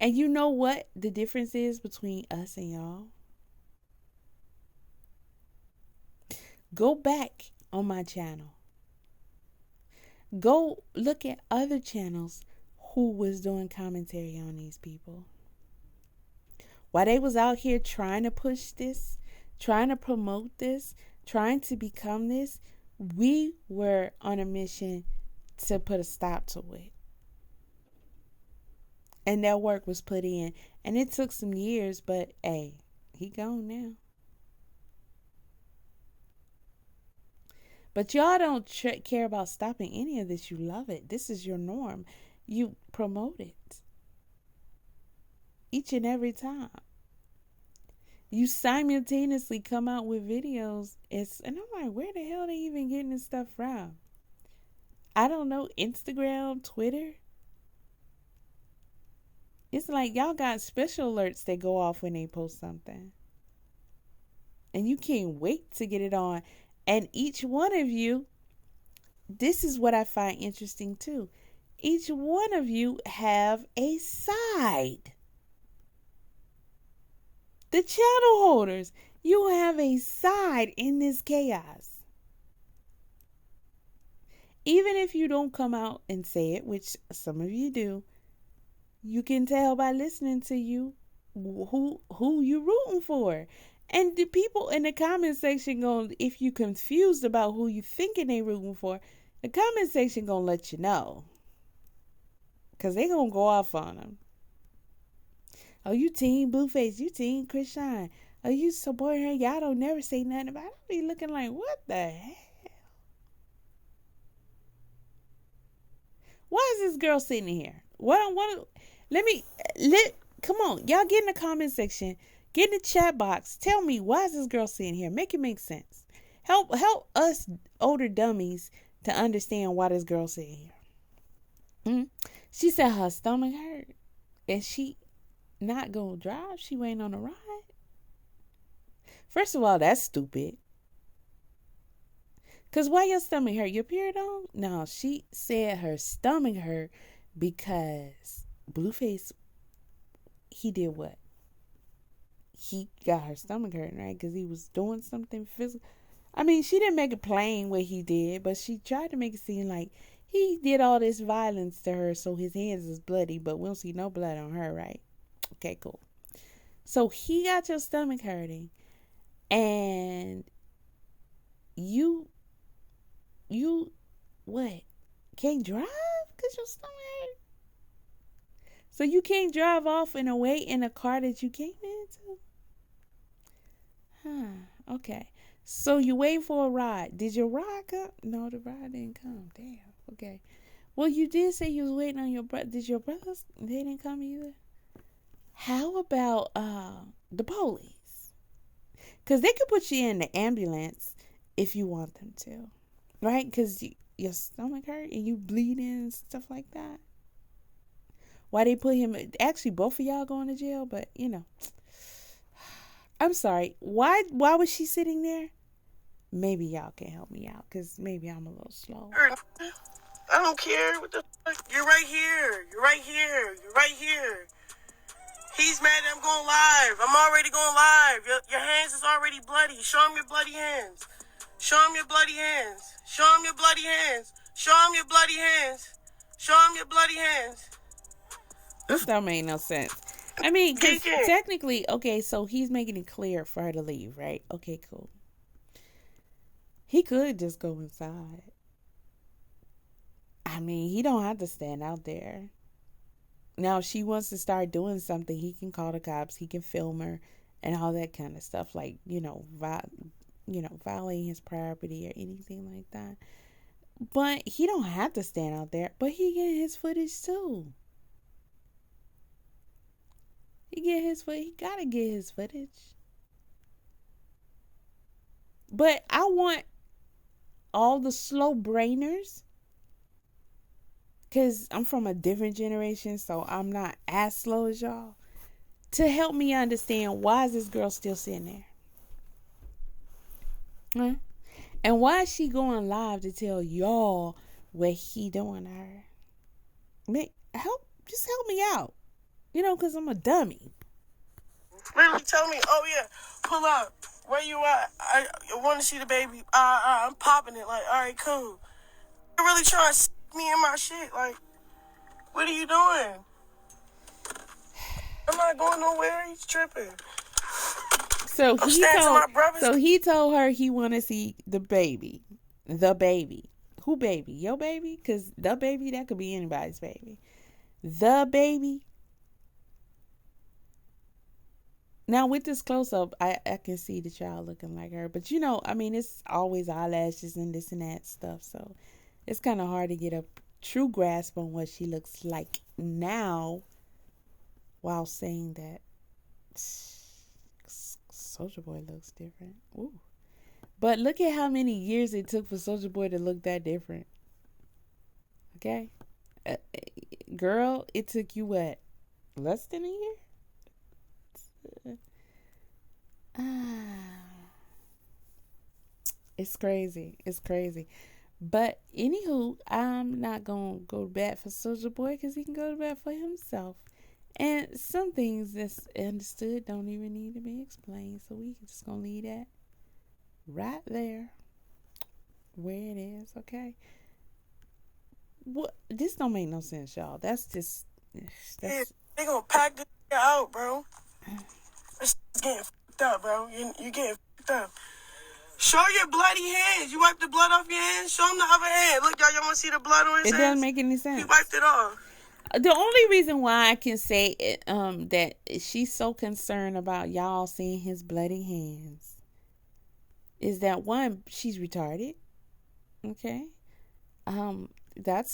And you know what the difference is between us and y'all? Go back on my channel. Go look at other channels who was doing commentary on these people. While they was out here trying to push this, trying to promote this, trying to become this, we were on a mission to put a stop to it. And that work was put in. And it took some years, but hey, he gone now. But y'all don't care about stopping any of this. You love it. This is your norm. You promote it. Each and every time. You simultaneously come out with videos. And I'm like, where the hell are they even getting this stuff from? I don't know. Instagram, Twitter. It's like y'all got special alerts that go off when they post something. And you can't wait to get it on. And each one of you, this is what I find interesting too. Each one of you have a side. The channel holders, you have a side in this chaos. Even if you don't come out and say it, which some of you do, you can tell by listening to you who you rooting for. And the people in the comment section going, if you confused about who you thinking they rooting for, the comment section gonna let you know. Because they gonna go off on them. Oh, you team Blueface, you team Chrisean. Oh, you support her, y'all don't never say nothing about it. I be looking like, what the hell? Why is this girl sitting here? Come on, y'all get in the comment section. Get in the chat box. Tell me, why is this girl sitting here? Make it make sense. Help us older dummies to understand why this girl sitting here. She said her stomach hurt. And she not gonna drive. She waiting on a ride. First of all, that's stupid. Because why your stomach hurt? Your period on? No, she said her stomach hurt because Blueface, he did what? He got her stomach hurting, right? Because he was doing something physical. I mean, she didn't make it plain what he did, but she tried to make it seem like he did all this violence to her, so his hands is bloody, but we don't see no blood on her, right? Okay, cool. So he got your stomach hurting, and you what? Can't drive because your stomach hurt? So you can't drive off and away in a car that you came into? Okay. So you wait for a ride. Did your ride come? No, the ride didn't come. Damn. Okay. Well, you did say you was waiting on your brother. Did your brothers? They didn't come either. How about the police? Because they could put you in the ambulance if you want them to, right? Because your stomach hurt and you bleeding and stuff like that. Why they put him? Actually, both of y'all going to jail, but you know. I'm sorry. Why was she sitting there? Maybe y'all can help me out, because maybe I'm a little slow. I don't care. What the fuck? You're right here. You're right here. You're right here. He's mad that I'm going live. I'm already going live. Your hands is already bloody. Show him your bloody hands. Show him your bloody hands. Show him your bloody hands. Show him your bloody hands. Show him your bloody hands. This don't make no sense. I mean, because technically, okay, so he's making it clear for her to leave, right? Okay, cool. He could just go inside. I mean, he don't have to stand out there. Now, if she wants to start doing something, he can call the cops. He can film her and all that kind of stuff, like, violating his property or anything like that. But he don't have to stand out there. But he get his footage too. He gotta get his footage. But I want all the slow brainers, because I'm from a different generation, so I'm not as slow as y'all, to help me understand, why is this girl still sitting there? Huh? And why is she going live to tell y'all what he doing to her? Just help me out. Because I'm a dummy. Literally tell me, oh yeah, pull up. Where you at? I want to see the baby. I'm popping it. Like, all right, cool. You're really trying to me in my shit. Like, what are you doing? I'm not going nowhere. He's tripping. So he told her he want to see the baby. The baby. Who baby? Your baby? Because the baby, that could be anybody's baby. The baby. Now, with this close-up, I can see the child looking like her. But, it's always eyelashes and this and that stuff. So, it's kind of hard to get a true grasp on what she looks like now, while saying that Soulja Boy looks different. Ooh. But look at how many years it took for Soulja Boy to look that different. Okay? Girl, it took you what? Less than a year? It's crazy. But anywho, I'm not gonna go to bat for Soulja Boy, because he can go to bat for himself. And some things that's understood don't even need to be explained. So we just gonna leave that right there where it is. Okay. What? This don't make no sense, y'all. They gonna pack this out, bro. It's getting fucked up, bro. You getting fucked up. Show your bloody hands. You wiped the blood off your hands. Show them the other hand. Look, y'all want to see the blood on his hands? It doesn't make any sense. He wiped it off. The only reason why I can say that she's so concerned about y'all seeing his bloody hands is that, one, she's retarded. Okay, I'm gonna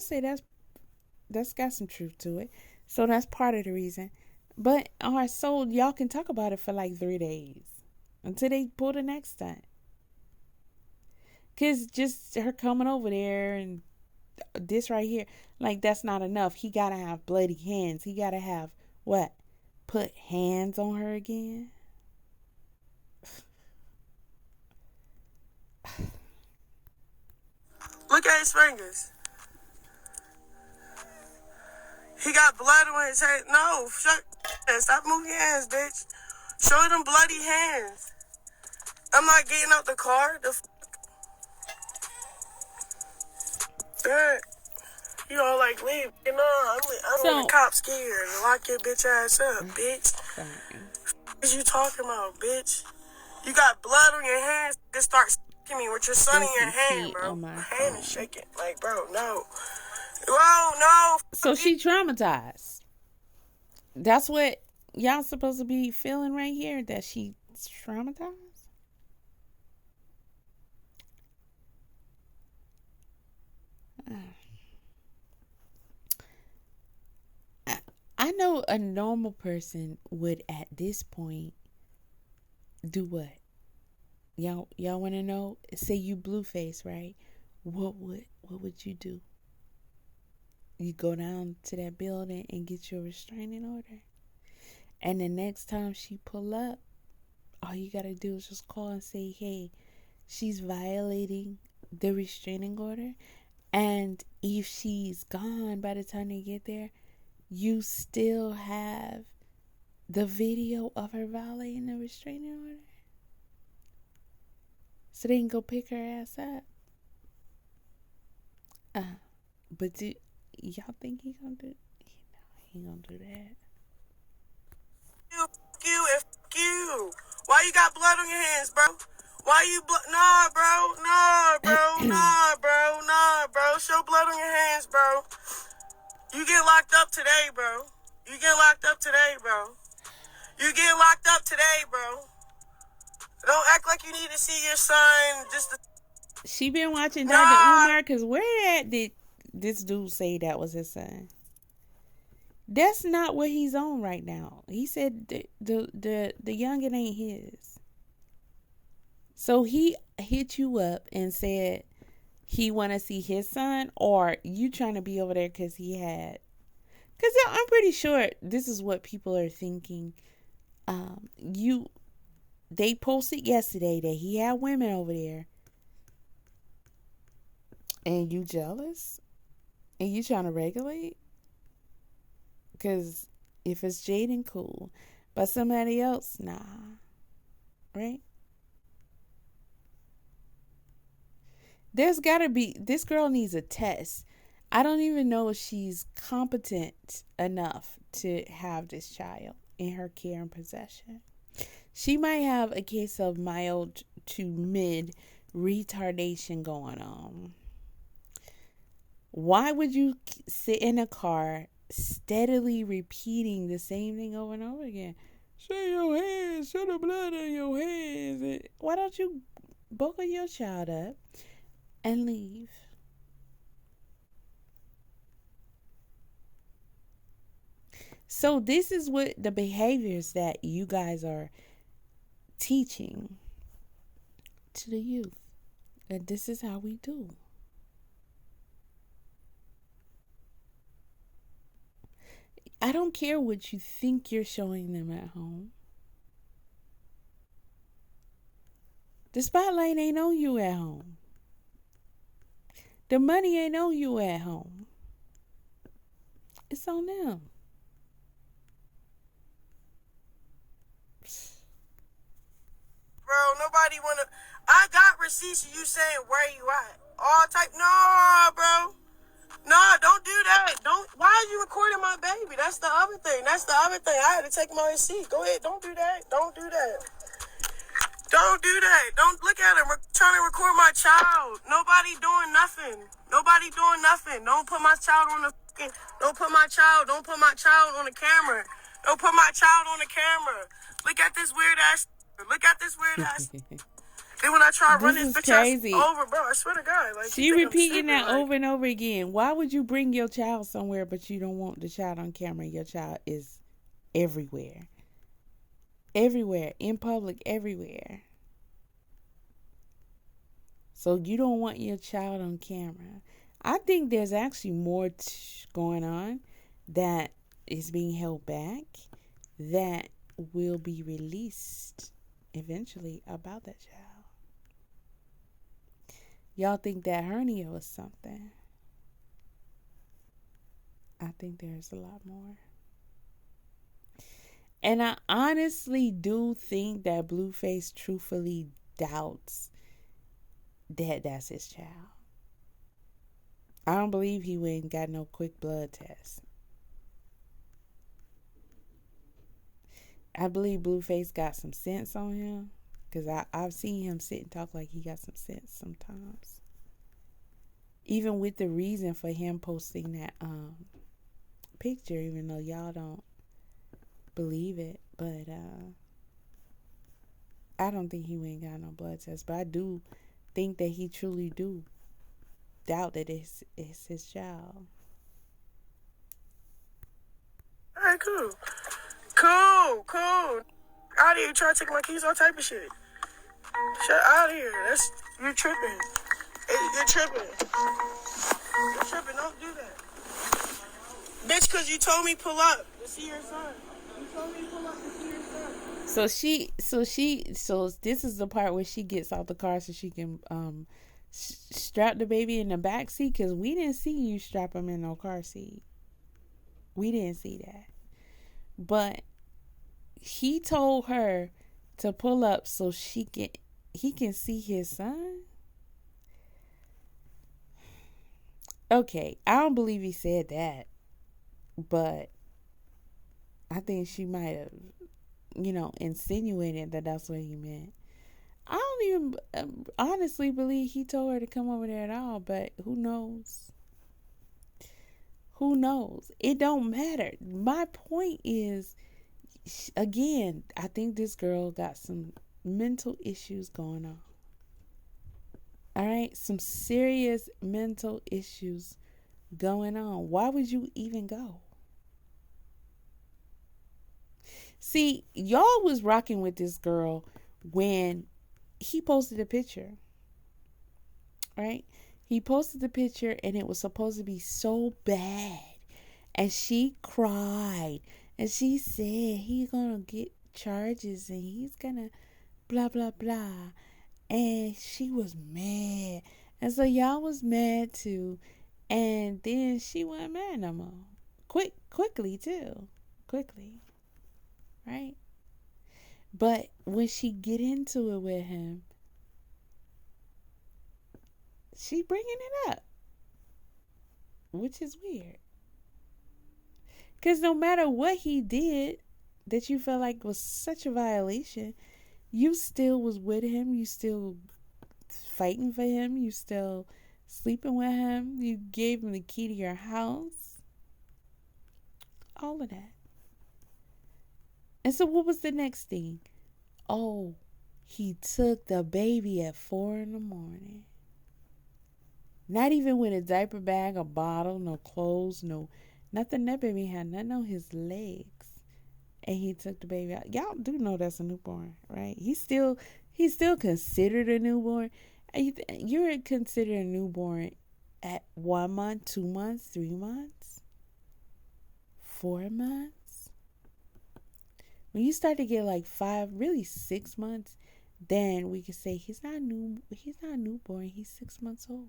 say that's got some truth to it. So that's part of the reason. But alright, so y'all can talk about it for like 3 days until they pull the next stunt. 'Cause just her coming over there and this right here, like, that's not enough. He gotta have bloody hands. He gotta have what? Put hands on her again? Look at his fingers. He got blood on his hand. No, stop moving your hands, bitch. Show them bloody hands. I'm not getting out the car. You know, like, leave. You know, I don't want the cops scared. Lock your bitch ass up, bitch. What you talking about, bitch? You got blood on your hands. Just start sticking me with your son in your hand, bro. My hand is shaking. Like, bro, no. Bro, no. So she traumatized. That's what y'all supposed to be feeling right here, that she's traumatized? I know a normal person would at this point do what? Y'all want to know? Say you Blueface, right? What would you do? You go down to that building and get your restraining order, and the next time she pull up, all you gotta do is just call and say, "Hey, she's violating the restraining order," and if she's gone by the time they get there, you still have the video of her violating the restraining order, so they can go pick her ass up. But do y'all think he gonna do? He gonna do that? You. Why you got blood on your hands, bro? Why you Nah, bro. Nah, bro. Nah, bro. Nah, bro. Show blood on your hands, bro. You get locked up today, bro. You get locked up today, bro. You get locked up today, bro. Don't act like you need to see your son. She been watching Dr. Umar, because where did this dude say that was his son? That's not what he's on right now. He said the youngin ain't his. So he hit you up and said he want to see his son, or you trying to be over there because he had? Because I'm pretty sure this is what people are thinking. They posted yesterday that he had women over there, and you jealous, and you trying to regulate. Because if it's Jaden, cool. But somebody else, nah. Right? There's got to be... This girl needs a test. I don't even know if she's competent enough to have this child in her care and possession. She might have a case of mild to mid retardation going on. Why would you sit in a car steadily repeating the same thing over and over again? Show your hands, show the blood on your hands. Why don't you buckle your child up and leave? So this is what the behaviors that you guys are teaching to the youth. And this is how we do. I don't care what you think you're showing them at home. The spotlight ain't on you at home. The money ain't on you at home. It's on them. Bro, nobody wanna... I got receipts of you saying where you at. All type... No, bro. No, don't do that. Why are you recording my baby? That's the other thing. I had to take my receipt. Go ahead. Don't do that. Don't do that. Don't look at him. We're trying to record my child. Nobody doing nothing. Don't put my child on the camera. Look at this weird ass. Then when I try to run this bitch ass over, bro, I swear to God. Like, she repeating that over and over again. Why would you bring your child somewhere but you don't want the child on camera? Your child is everywhere. Everywhere. In public, everywhere. So you don't want your child on camera. I think there's actually more going on that is being held back that will be released eventually about that child. Y'all think that hernia was something. I think there's a lot more. And I honestly do think that Blueface truthfully doubts that that's his child. I don't believe he went and got no quick blood test. I believe Blueface got some sense on him. Because I've seen him sit and talk like he got some sense sometimes. Even with the reason for him posting that picture, even though y'all don't believe it. But I don't think he went and got no blood test. But I do think that he truly do doubt that it's his child. Alright, cool. Cool. Out of here, trying to take my keys, all type of shit. Shut out of here. You're tripping. You're tripping. Don't do that. Bitch, because you told me pull up to see your son. You told me to pull up to see your son. So this is the part where she gets out the car so she can strap the baby in the back seat, because we didn't see you strap him in no car seat. We didn't see that. But he told her to pull up so he can see his son. Okay, I don't believe he said that, but I think she might have, insinuated that that's what he meant. I don't even honestly believe he told her to come over there at all, but who knows? Who knows? It don't matter. My point is, again, I think this girl got some mental issues going on. All right? Some serious mental issues going on. Why would you even go? See, y'all was rocking with this girl when he posted a picture. Right? He posted the picture and it was supposed to be so bad. And she cried. And she said he's going to get charges and he's going to blah, blah, blah. And she was mad. And so y'all was mad too. And then she wasn't mad no more. Quickly too. Quickly. Right? But when she get into it with him, she bringing it up, which is weird. Because no matter what he did that you felt like was such a violation, you still was with him. You still fighting for him. You still sleeping with him. You gave him the key to your house. All of that. And so what was the next thing? Oh, he took the baby at 4 a.m. Not even with a diaper bag, a bottle, no clothes, no nothing. That baby had nothing on his legs. And he took the baby out. Y'all do know that's a newborn, right? He's still considered a newborn. You're considered a newborn at 1 month, 2 months, 3 months, 4 months. When you start to get like 5, really 6 months, then we can say he's not a newborn, he's 6 months old.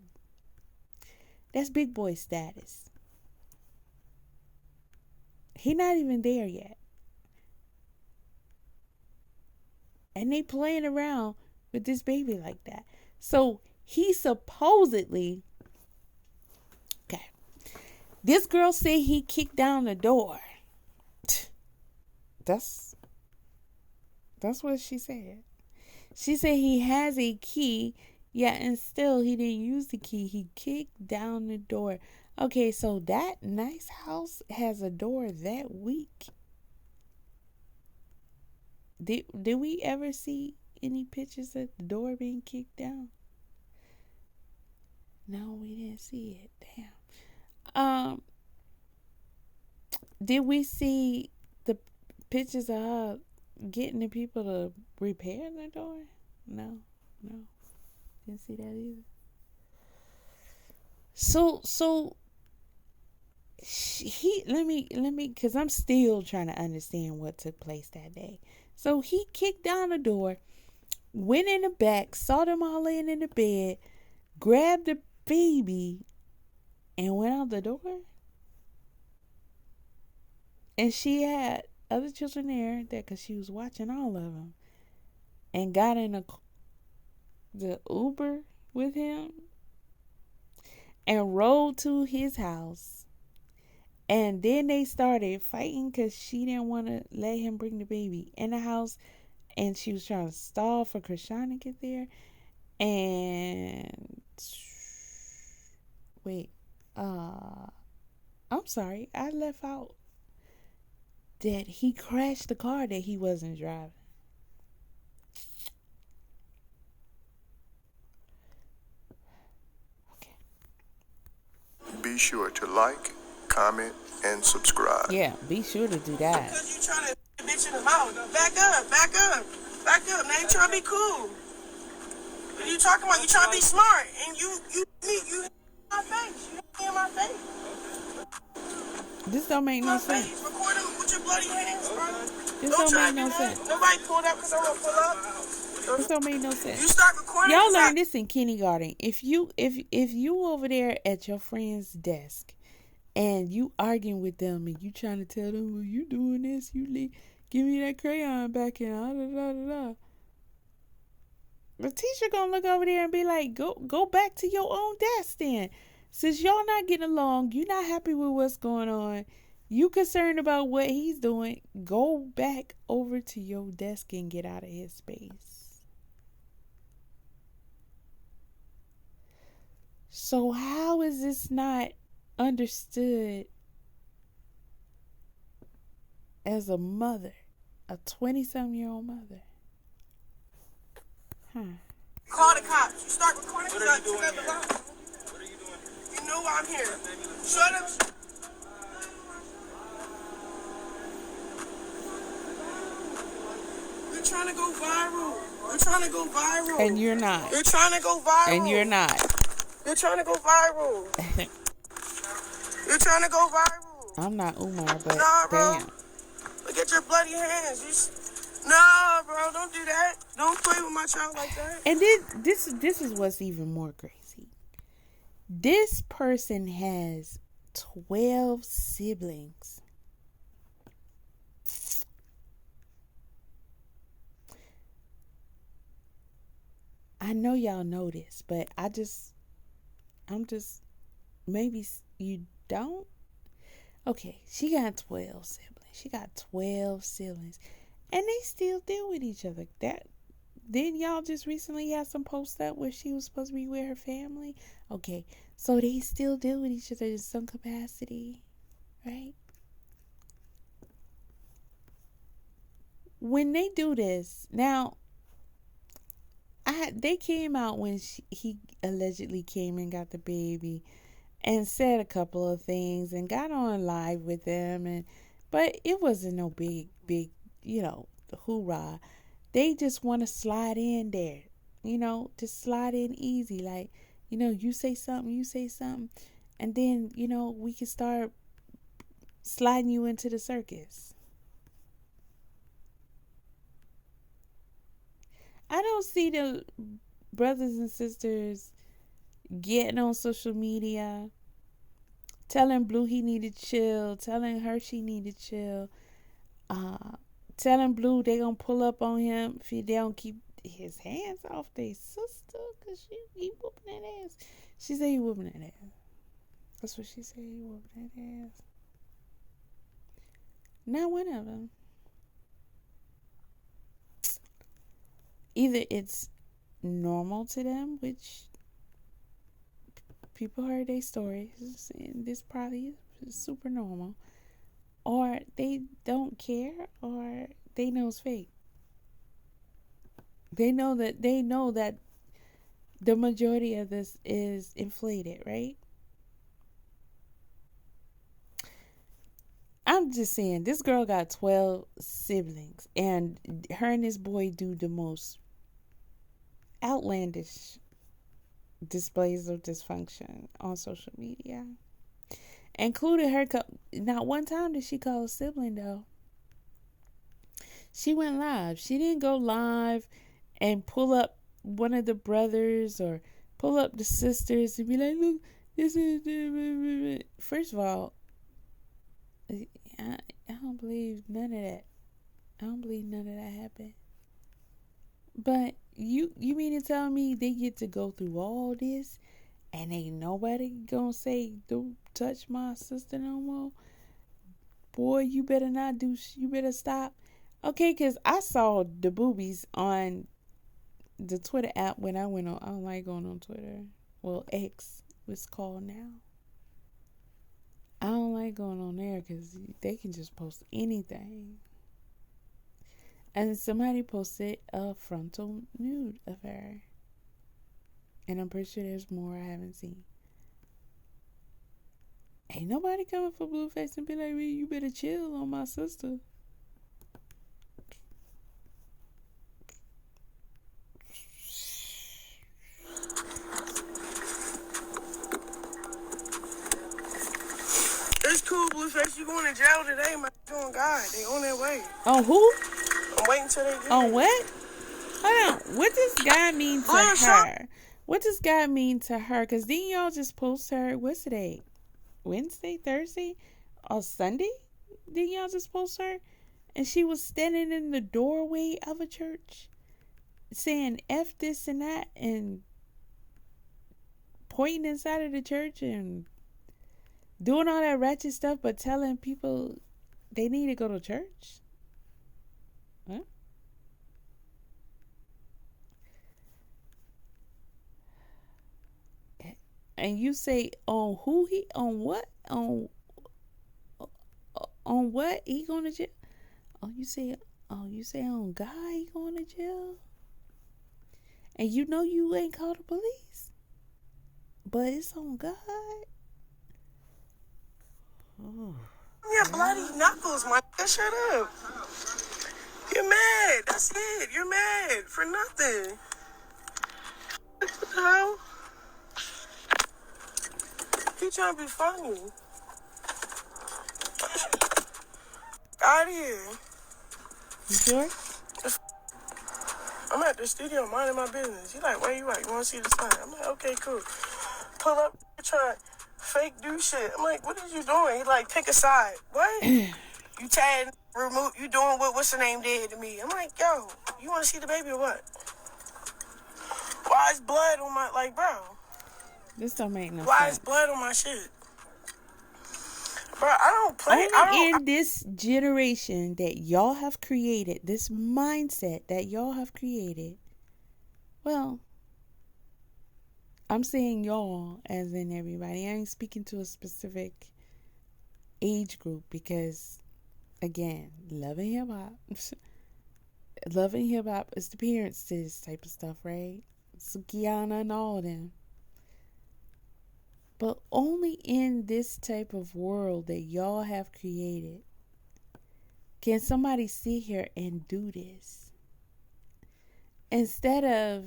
That's big boy status. He not even there yet. And they playing around with this baby like that. So he supposedly, okay, this girl said he kicked down the door. That's what she said. She said he has a key, yet and still he didn't use the key. He kicked down the door. Okay, so that nice house has a door that weak. Did we ever see any pictures of the door being kicked down? No, we didn't see it. Damn. Did we see the pictures of her getting the people to repair the door? No. Didn't see that either. So let me, because I'm still trying to understand what took place that day. So he kicked down the door, went in the back, saw them all laying in the bed, grabbed the baby, and went out the door. And she had other children there because she was watching all of them, and got in the Uber with him and rode to his house. And then they started fighting because she didn't want to let him bring the baby in the house. And she was trying to stall for Chrisean to get there. And wait, I'm sorry, I left out that he crashed the car that he wasn't driving. Okay. be sure to like, comment, and subscribe. Yeah, be sure to do that. Because you trying to bitch in the mouth. Back up, back up, back up. Now you trying to be cool. What are you talking about? You trying to be smart. And you in my face. You in my face. This don't make no sense. Record him with your bloody hands, bro. This don't make no sense. Nobody pulled up because I'm going to pull up. This don't make no sense. You start recording. Y'all learned this in kindergarten. If you over there at your friend's desk and you arguing with them and you trying to tell them, well, you doing this, give me that crayon back and the teacher gonna look over there and be like, go back to your own desk then. Since y'all not getting along, you not happy with what's going on, you concerned about what he's doing, go back over to your desk and get out of his space. So how is this not understood as a mother, a 20-something-year-old mother? Call the cops. You start recording. What are you doing here? What are you doing here? You know why I'm here. Shut up. You're trying to go viral. You're trying to go viral. And you're not. You're trying to go viral. And you're not. You're trying to go viral. You're trying to go viral. I'm not Umar, but nah, bro. damn. Look at your bloody hands. Nah, bro, don't do that. Don't play with my child like that. And this is what's even more crazy. This person has 12 siblings. I know y'all know this, but maybe you don't. Okay, she got 12 siblings. And they still deal with each other. Then y'all just recently had some posts up where she was supposed to be with her family. Okay, so they still deal with each other in some capacity, right? When they do this, now, they came out when he allegedly came and got the baby and said a couple of things and got on live with them, but it wasn't no big, hoorah. They just want to slide in there, just slide in easy. Like, you say something, and then, we can start sliding you into the circus. I don't see the brothers and sisters getting on social media, telling Blue he needed to chill, telling her she needed to chill, telling Blue they gonna pull up on him if they don't keep his hands off their sister, because he whooping that ass. She said he whooping that ass. That's what she said, he whooping that ass. Not one of them. Either it's normal to them, which people heard their stories, and this probably is super normal, or they don't care, or they know it's fake. They know that the majority of this is inflated, right? I'm just saying, this girl got 12 siblings, and her and this boy do the most outlandish displays of dysfunction on social media. Included her, not one time did she call a sibling, though. She went live. She didn't go live and pull up one of the brothers or pull up the sisters and be like, look, this is... First of all, I don't believe none of that. I don't believe none of that happened. But you mean to tell me they get to go through all this and ain't nobody gonna say, don't touch my sister no more? Boy, you better not do, you better stop. Okay, because I saw the boobies on the Twitter app when I went on. I don't like going on Twitter. Well, X was called now. I don't like going on there because they can just post anything. And somebody posted a frontal nude of her. And I'm pretty sure there's more I haven't seen. Ain't nobody coming for Blueface and be like, you better chill on my sister. It's cool, Blueface. You going to jail today, man. You on God. They on their way. On who? I'm waiting till they get On here. what? Hold on. What does God mean to her? What does God mean to her? Because didn't y'all just post her, what's today? Wednesday, Thursday, or Sunday? Didn't y'all just post her? And she was standing in the doorway of a church saying F this and that and pointing inside of the church and doing all that ratchet stuff, but telling people they need to go to church. Huh? And you say on who he, on what, on what he going to jail? You say on God he going to jail? And you know you ain't called the police, but it's on God. Oh. Yeah, bloody knuckles, my nigga. Shut up. You're mad. That's it. You're mad for nothing. What the hell? He trying to be funny. Out of here. You sure? I'm at the studio minding my business. He like, where you at? You want to see the sign? I'm like, okay, cool. Pull up, try fake do shit. I'm like, what are you doing? He like, pick a side. What? You tagged, remove, you doing what's the name did to me? I'm like, yo, you want to see the baby or what? Why is blood on my, like, bro? This don't make no Why sense. is blood on my shit? Bro, I don't play. In this generation that y'all have created, this mindset that y'all have created, well, I'm saying y'all as in everybody. I ain't speaking to a specific age group because, again, loving hip hop. Loving hip hop is the parents to this type of stuff, right? Sukiana and all of them. But only in this type of world that y'all have created can somebody sit here and do this. Instead of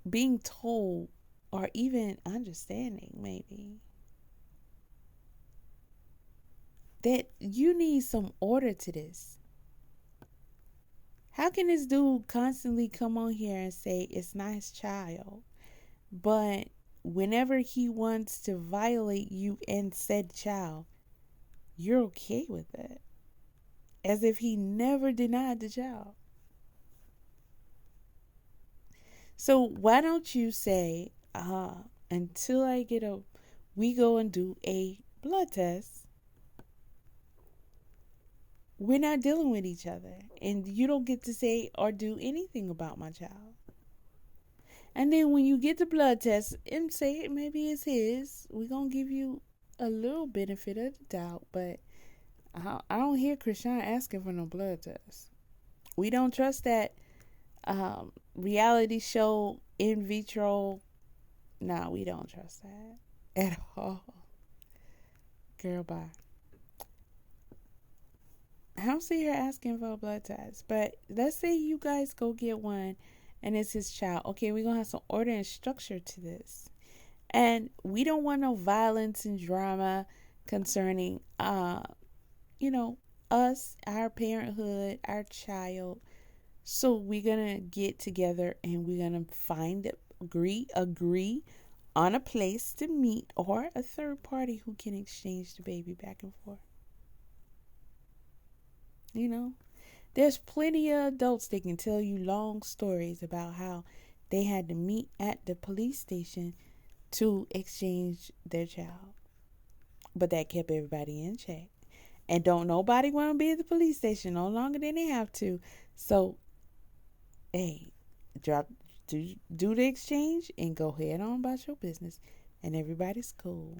being told or even understanding maybe that you need some order to this. How can this dude constantly come on here and say it's not his child, but whenever he wants to violate you and said child, you're okay with it? As if he never denied the child. So why don't you say, until we go and do a blood test, we're not dealing with each other. And you don't get to say or do anything about my child. And then when you get the blood test and say maybe it's his, we're going to give you a little benefit of the doubt. But I don't hear Chrisean asking for no blood test. We don't trust that reality show in vitro. No, we don't trust that at all. Girl, bye. I don't see her asking for a blood test. But let's say you guys go get one and it's his child. Okay, we're going to have some order and structure to this. And we don't want no violence and drama concerning, us, our parenthood, our child. So we're going to get together and we're going to agree on a place to meet or a third party who can exchange the baby back and forth. There's plenty of adults that can tell you long stories about how they had to meet at the police station to exchange their child. But that kept everybody in check. And don't nobody want to be at the police station no longer than they have to. So, hey, do the exchange and go head on about your business. And everybody's cool.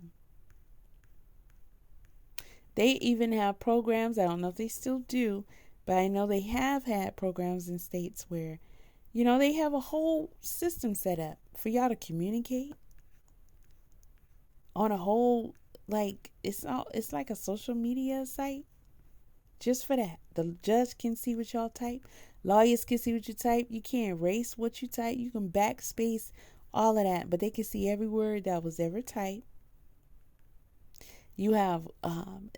They even have programs, I don't know if they still do, but I know they have had programs in states where, they have a whole system set up for y'all to communicate. on a whole, like, it's like a social media site just for that. The judge can see what y'all type. Lawyers can see what you type. You can't erase what you type. You can backspace all of that, but they can see every word that was ever typed. You have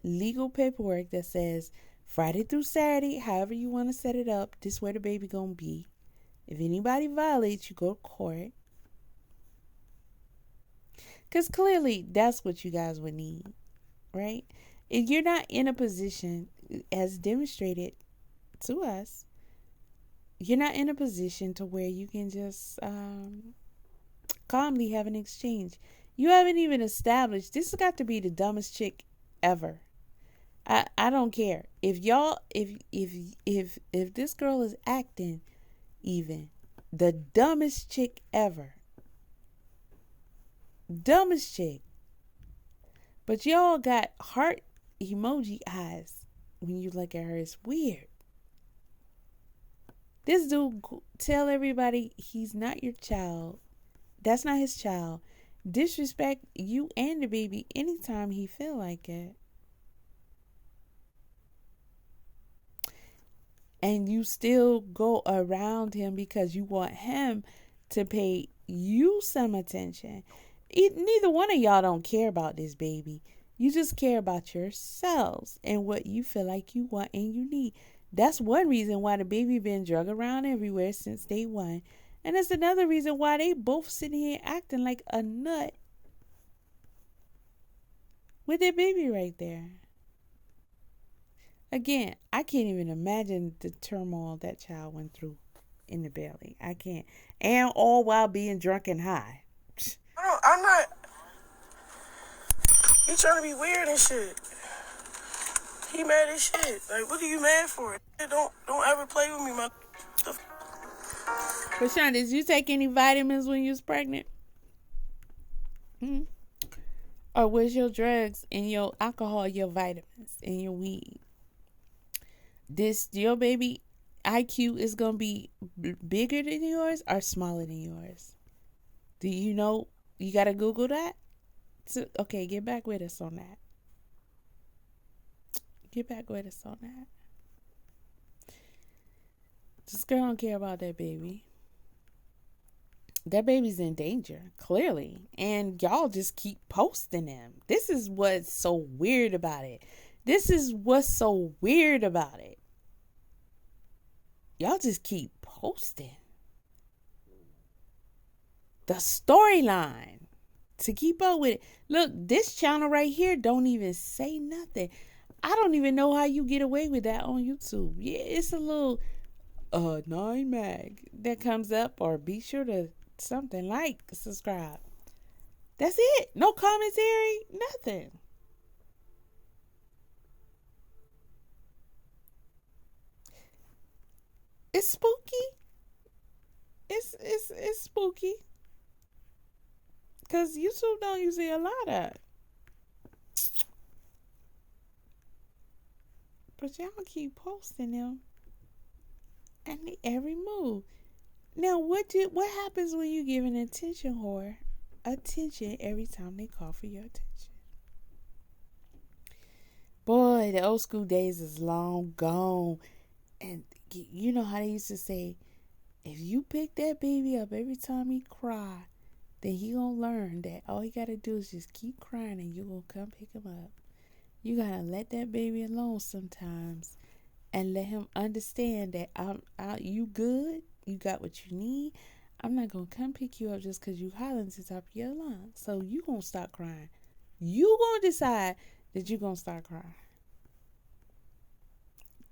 legal paperwork that says Friday through Saturday, however you want to set it up, this is where the baby gonna be. If anybody violates, you go to court. Because clearly that's what you guys would need, right? If you're not in a position, as demonstrated to us, you're not in a position to where you can just calmly have an exchange. You haven't even established. This has got to be the dumbest chick ever. I don't care if y'all if this girl is acting even the dumbest chick ever. Dumbest chick. But y'all got heart emoji eyes when you look at her. It's weird. This dude tell everybody he's not your child. That's not his child. Disrespect you and the baby anytime he feel like it. And you still go around him because you want him to pay you some attention. Neither one of y'all don't care about this baby. You just care about yourselves and what you feel like you want and you need. That's one reason why the baby been drug around everywhere since day one. And it's another reason why they both sitting here acting like a nut with their baby right there. Again, I can't even imagine the turmoil that child went through in the belly. I can't. And all while being drunk and high. I'm not. He trying to be weird and shit. He mad as shit. Like, what are you mad for? Don't ever play with me, my. Chrisean, did you take any vitamins when you was pregnant? Or was your drugs and your alcohol your vitamins and your weed? Your baby IQ is going to be bigger than yours or smaller than yours? Do you know? You got to Google that? So, okay, get back with us on that. Get back with us on that. This girl don't care about that baby. That baby's in danger, clearly. And y'all just keep posting them. This is what's so weird about it. Y'all just keep posting the storyline to keep up with it. Look, this channel right here don't even say nothing. I don't even know how you get away with that on YouTube. Yeah, it's a little 9 mag that comes up, or be sure to something like, subscribe. That's it. No commentary, nothing. It's spooky. It's spooky. Cause YouTube don't usually allow that. But y'all keep posting them. And every move. Now what happens when you give an attention whore attention every time they call for your attention? Boy, the old school days is long gone. And you know how they used to say, if you pick that baby up every time he cry, then he gonna learn that all he gotta do is just keep crying and you gonna come pick him up. You gotta let that baby alone sometimes and let him understand that you good, you got what you need. I'm not gonna come pick you up just because you hollering to the top of your lungs. So you gonna stop crying. You gonna decide that you gonna start crying.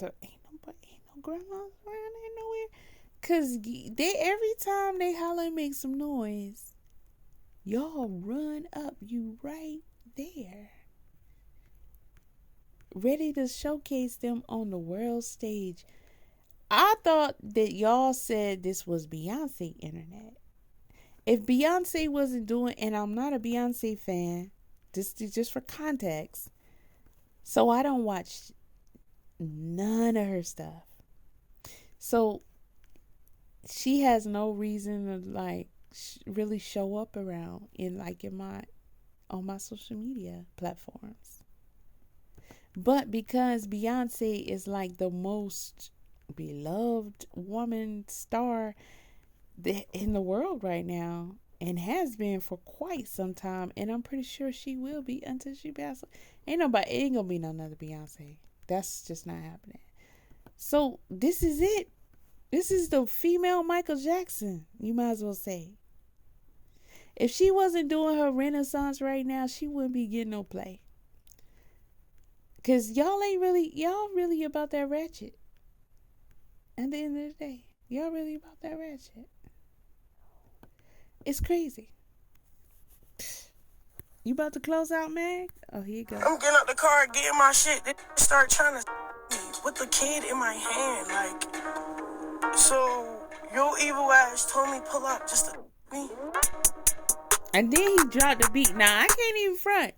Ain't no grandmas around there nowhere. Cause every time they holler and make some noise, y'all run up, you right there, ready to showcase them on the world stage. I thought that y'all said this was Beyonce internet. If Beyonce wasn't doing, and I'm not a Beyonce fan, just for context, so I don't watch none of her stuff. So she has no reason to really show up around in my on my social media platforms. But because Beyonce is like the most beloved woman star in the world right now, and has been for quite some time, and I'm pretty sure she will be until she passes. Ain't gonna be no another Beyonce. That's just not happening. So this is it. This is the female Michael Jackson, you might as well say. If she wasn't doing her renaissance right now, she wouldn't be getting no play. Cause y'all really about that ratchet. At the end of the day, y'all really about that ratchet. It's crazy. You about to close out, Meg? Oh, here you go. I'm getting out the car, getting my shit. They start trying to me with the kid in my hand. Like, so your evil ass told me pull up just to me. And then he dropped the beat. Now, I can't even front.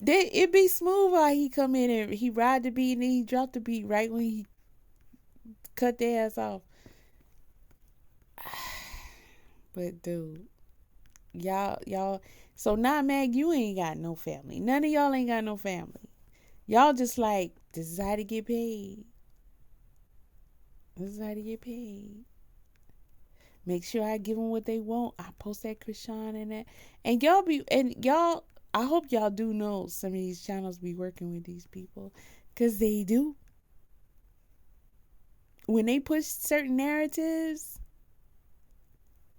It be smooth while he come in and he ride the beat, and then he dropped the beat right when he cut their ass off. But dude, y'all. So now, Mag, you ain't got no family. None of y'all ain't got no family. Y'all just like, this is how to get paid. This is how to get paid. Make sure I give them what they want. I post that Chrisean and that. And y'all, I hope y'all do know some of these channels be working with these people. Because they do. When they push certain narratives,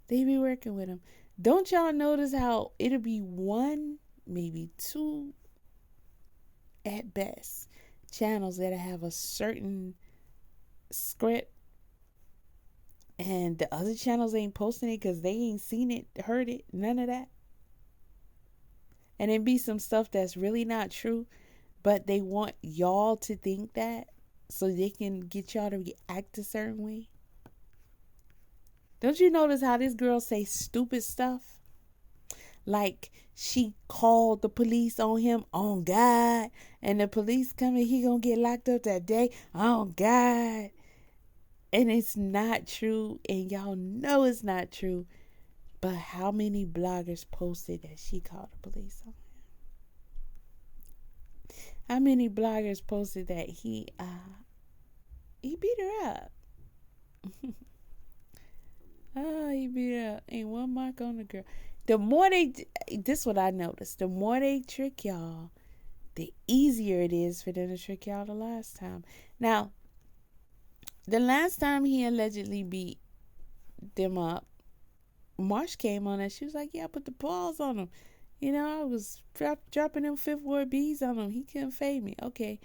they be working with them. Don't y'all notice how it'll be one, maybe two, at best, channels that have a certain script, and the other channels ain't posting it because they ain't seen it, heard it, none of that. And it be some stuff that's really not true, but they want y'all to think that so they can get y'all to react a certain way. Don't you notice how this girl say stupid stuff? Like she called the police on him, on God, and the police coming, he gonna get locked up that day, on God. And it's not true, and y'all know it's not true. But how many bloggers posted that she called the police on him? How many bloggers posted that he beat her up? He beat her up. Ain't one mark on the girl. The more this what I noticed. The more they trick y'all, the easier it is for them to trick y'all the last time. Now, the last time he allegedly beat them up, Marsh came on and she was like, yeah, I put the balls on him. You know, I was dropping them fifth ward bees on him. He couldn't fade me. Okay.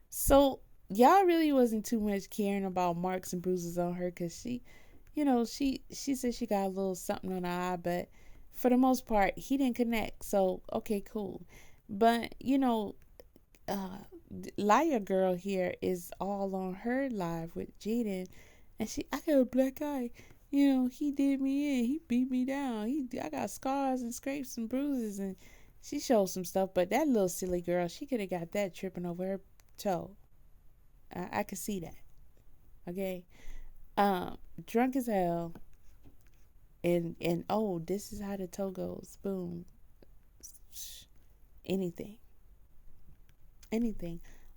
So, y'all really wasn't too much caring about marks and bruises on her because she, you know, she said she got a little something on her eye, but for the most part, he didn't connect. So, okay, cool. But, you know, Liar Girl here is all on her live with Jaden, and I got a black eye. You know, he did me in. He beat me down. I got scars and scrapes and bruises, and she showed some stuff. But that little silly girl, she could have got that tripping over her toe. I could see that. Okay, drunk as hell. And oh, this is how the toe goes. Boom. Anything.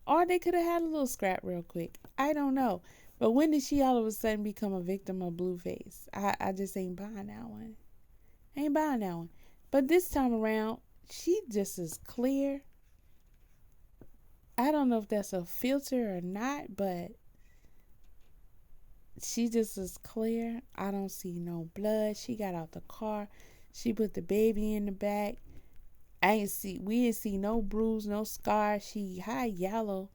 Or they could have had a little scrap real quick. I don't know. But when did she all of a sudden become a victim of Blueface? I just ain't buying that one. But this time around, she just is clear. I don't know if that's a filter or not, but she just is clear. I don't see no blood. She got out the car. She put the baby in the back. We didn't see no bruise, no scar. She high yellow.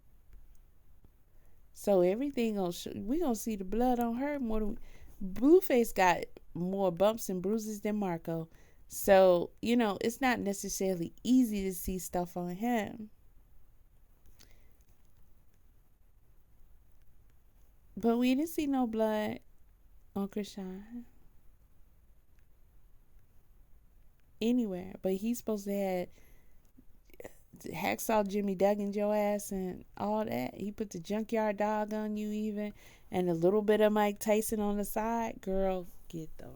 So everything we gonna see the blood on her more than Blueface got more bumps and bruises than Marco. So, you know, it's not necessarily easy to see stuff on him. But we didn't see no blood on Chrisean anywhere. But he's supposed to have hacksaw Jimmy Duggan your ass and all that. He put the junkyard dog on you even, and a little bit of Mike Tyson on the side. Girl, get the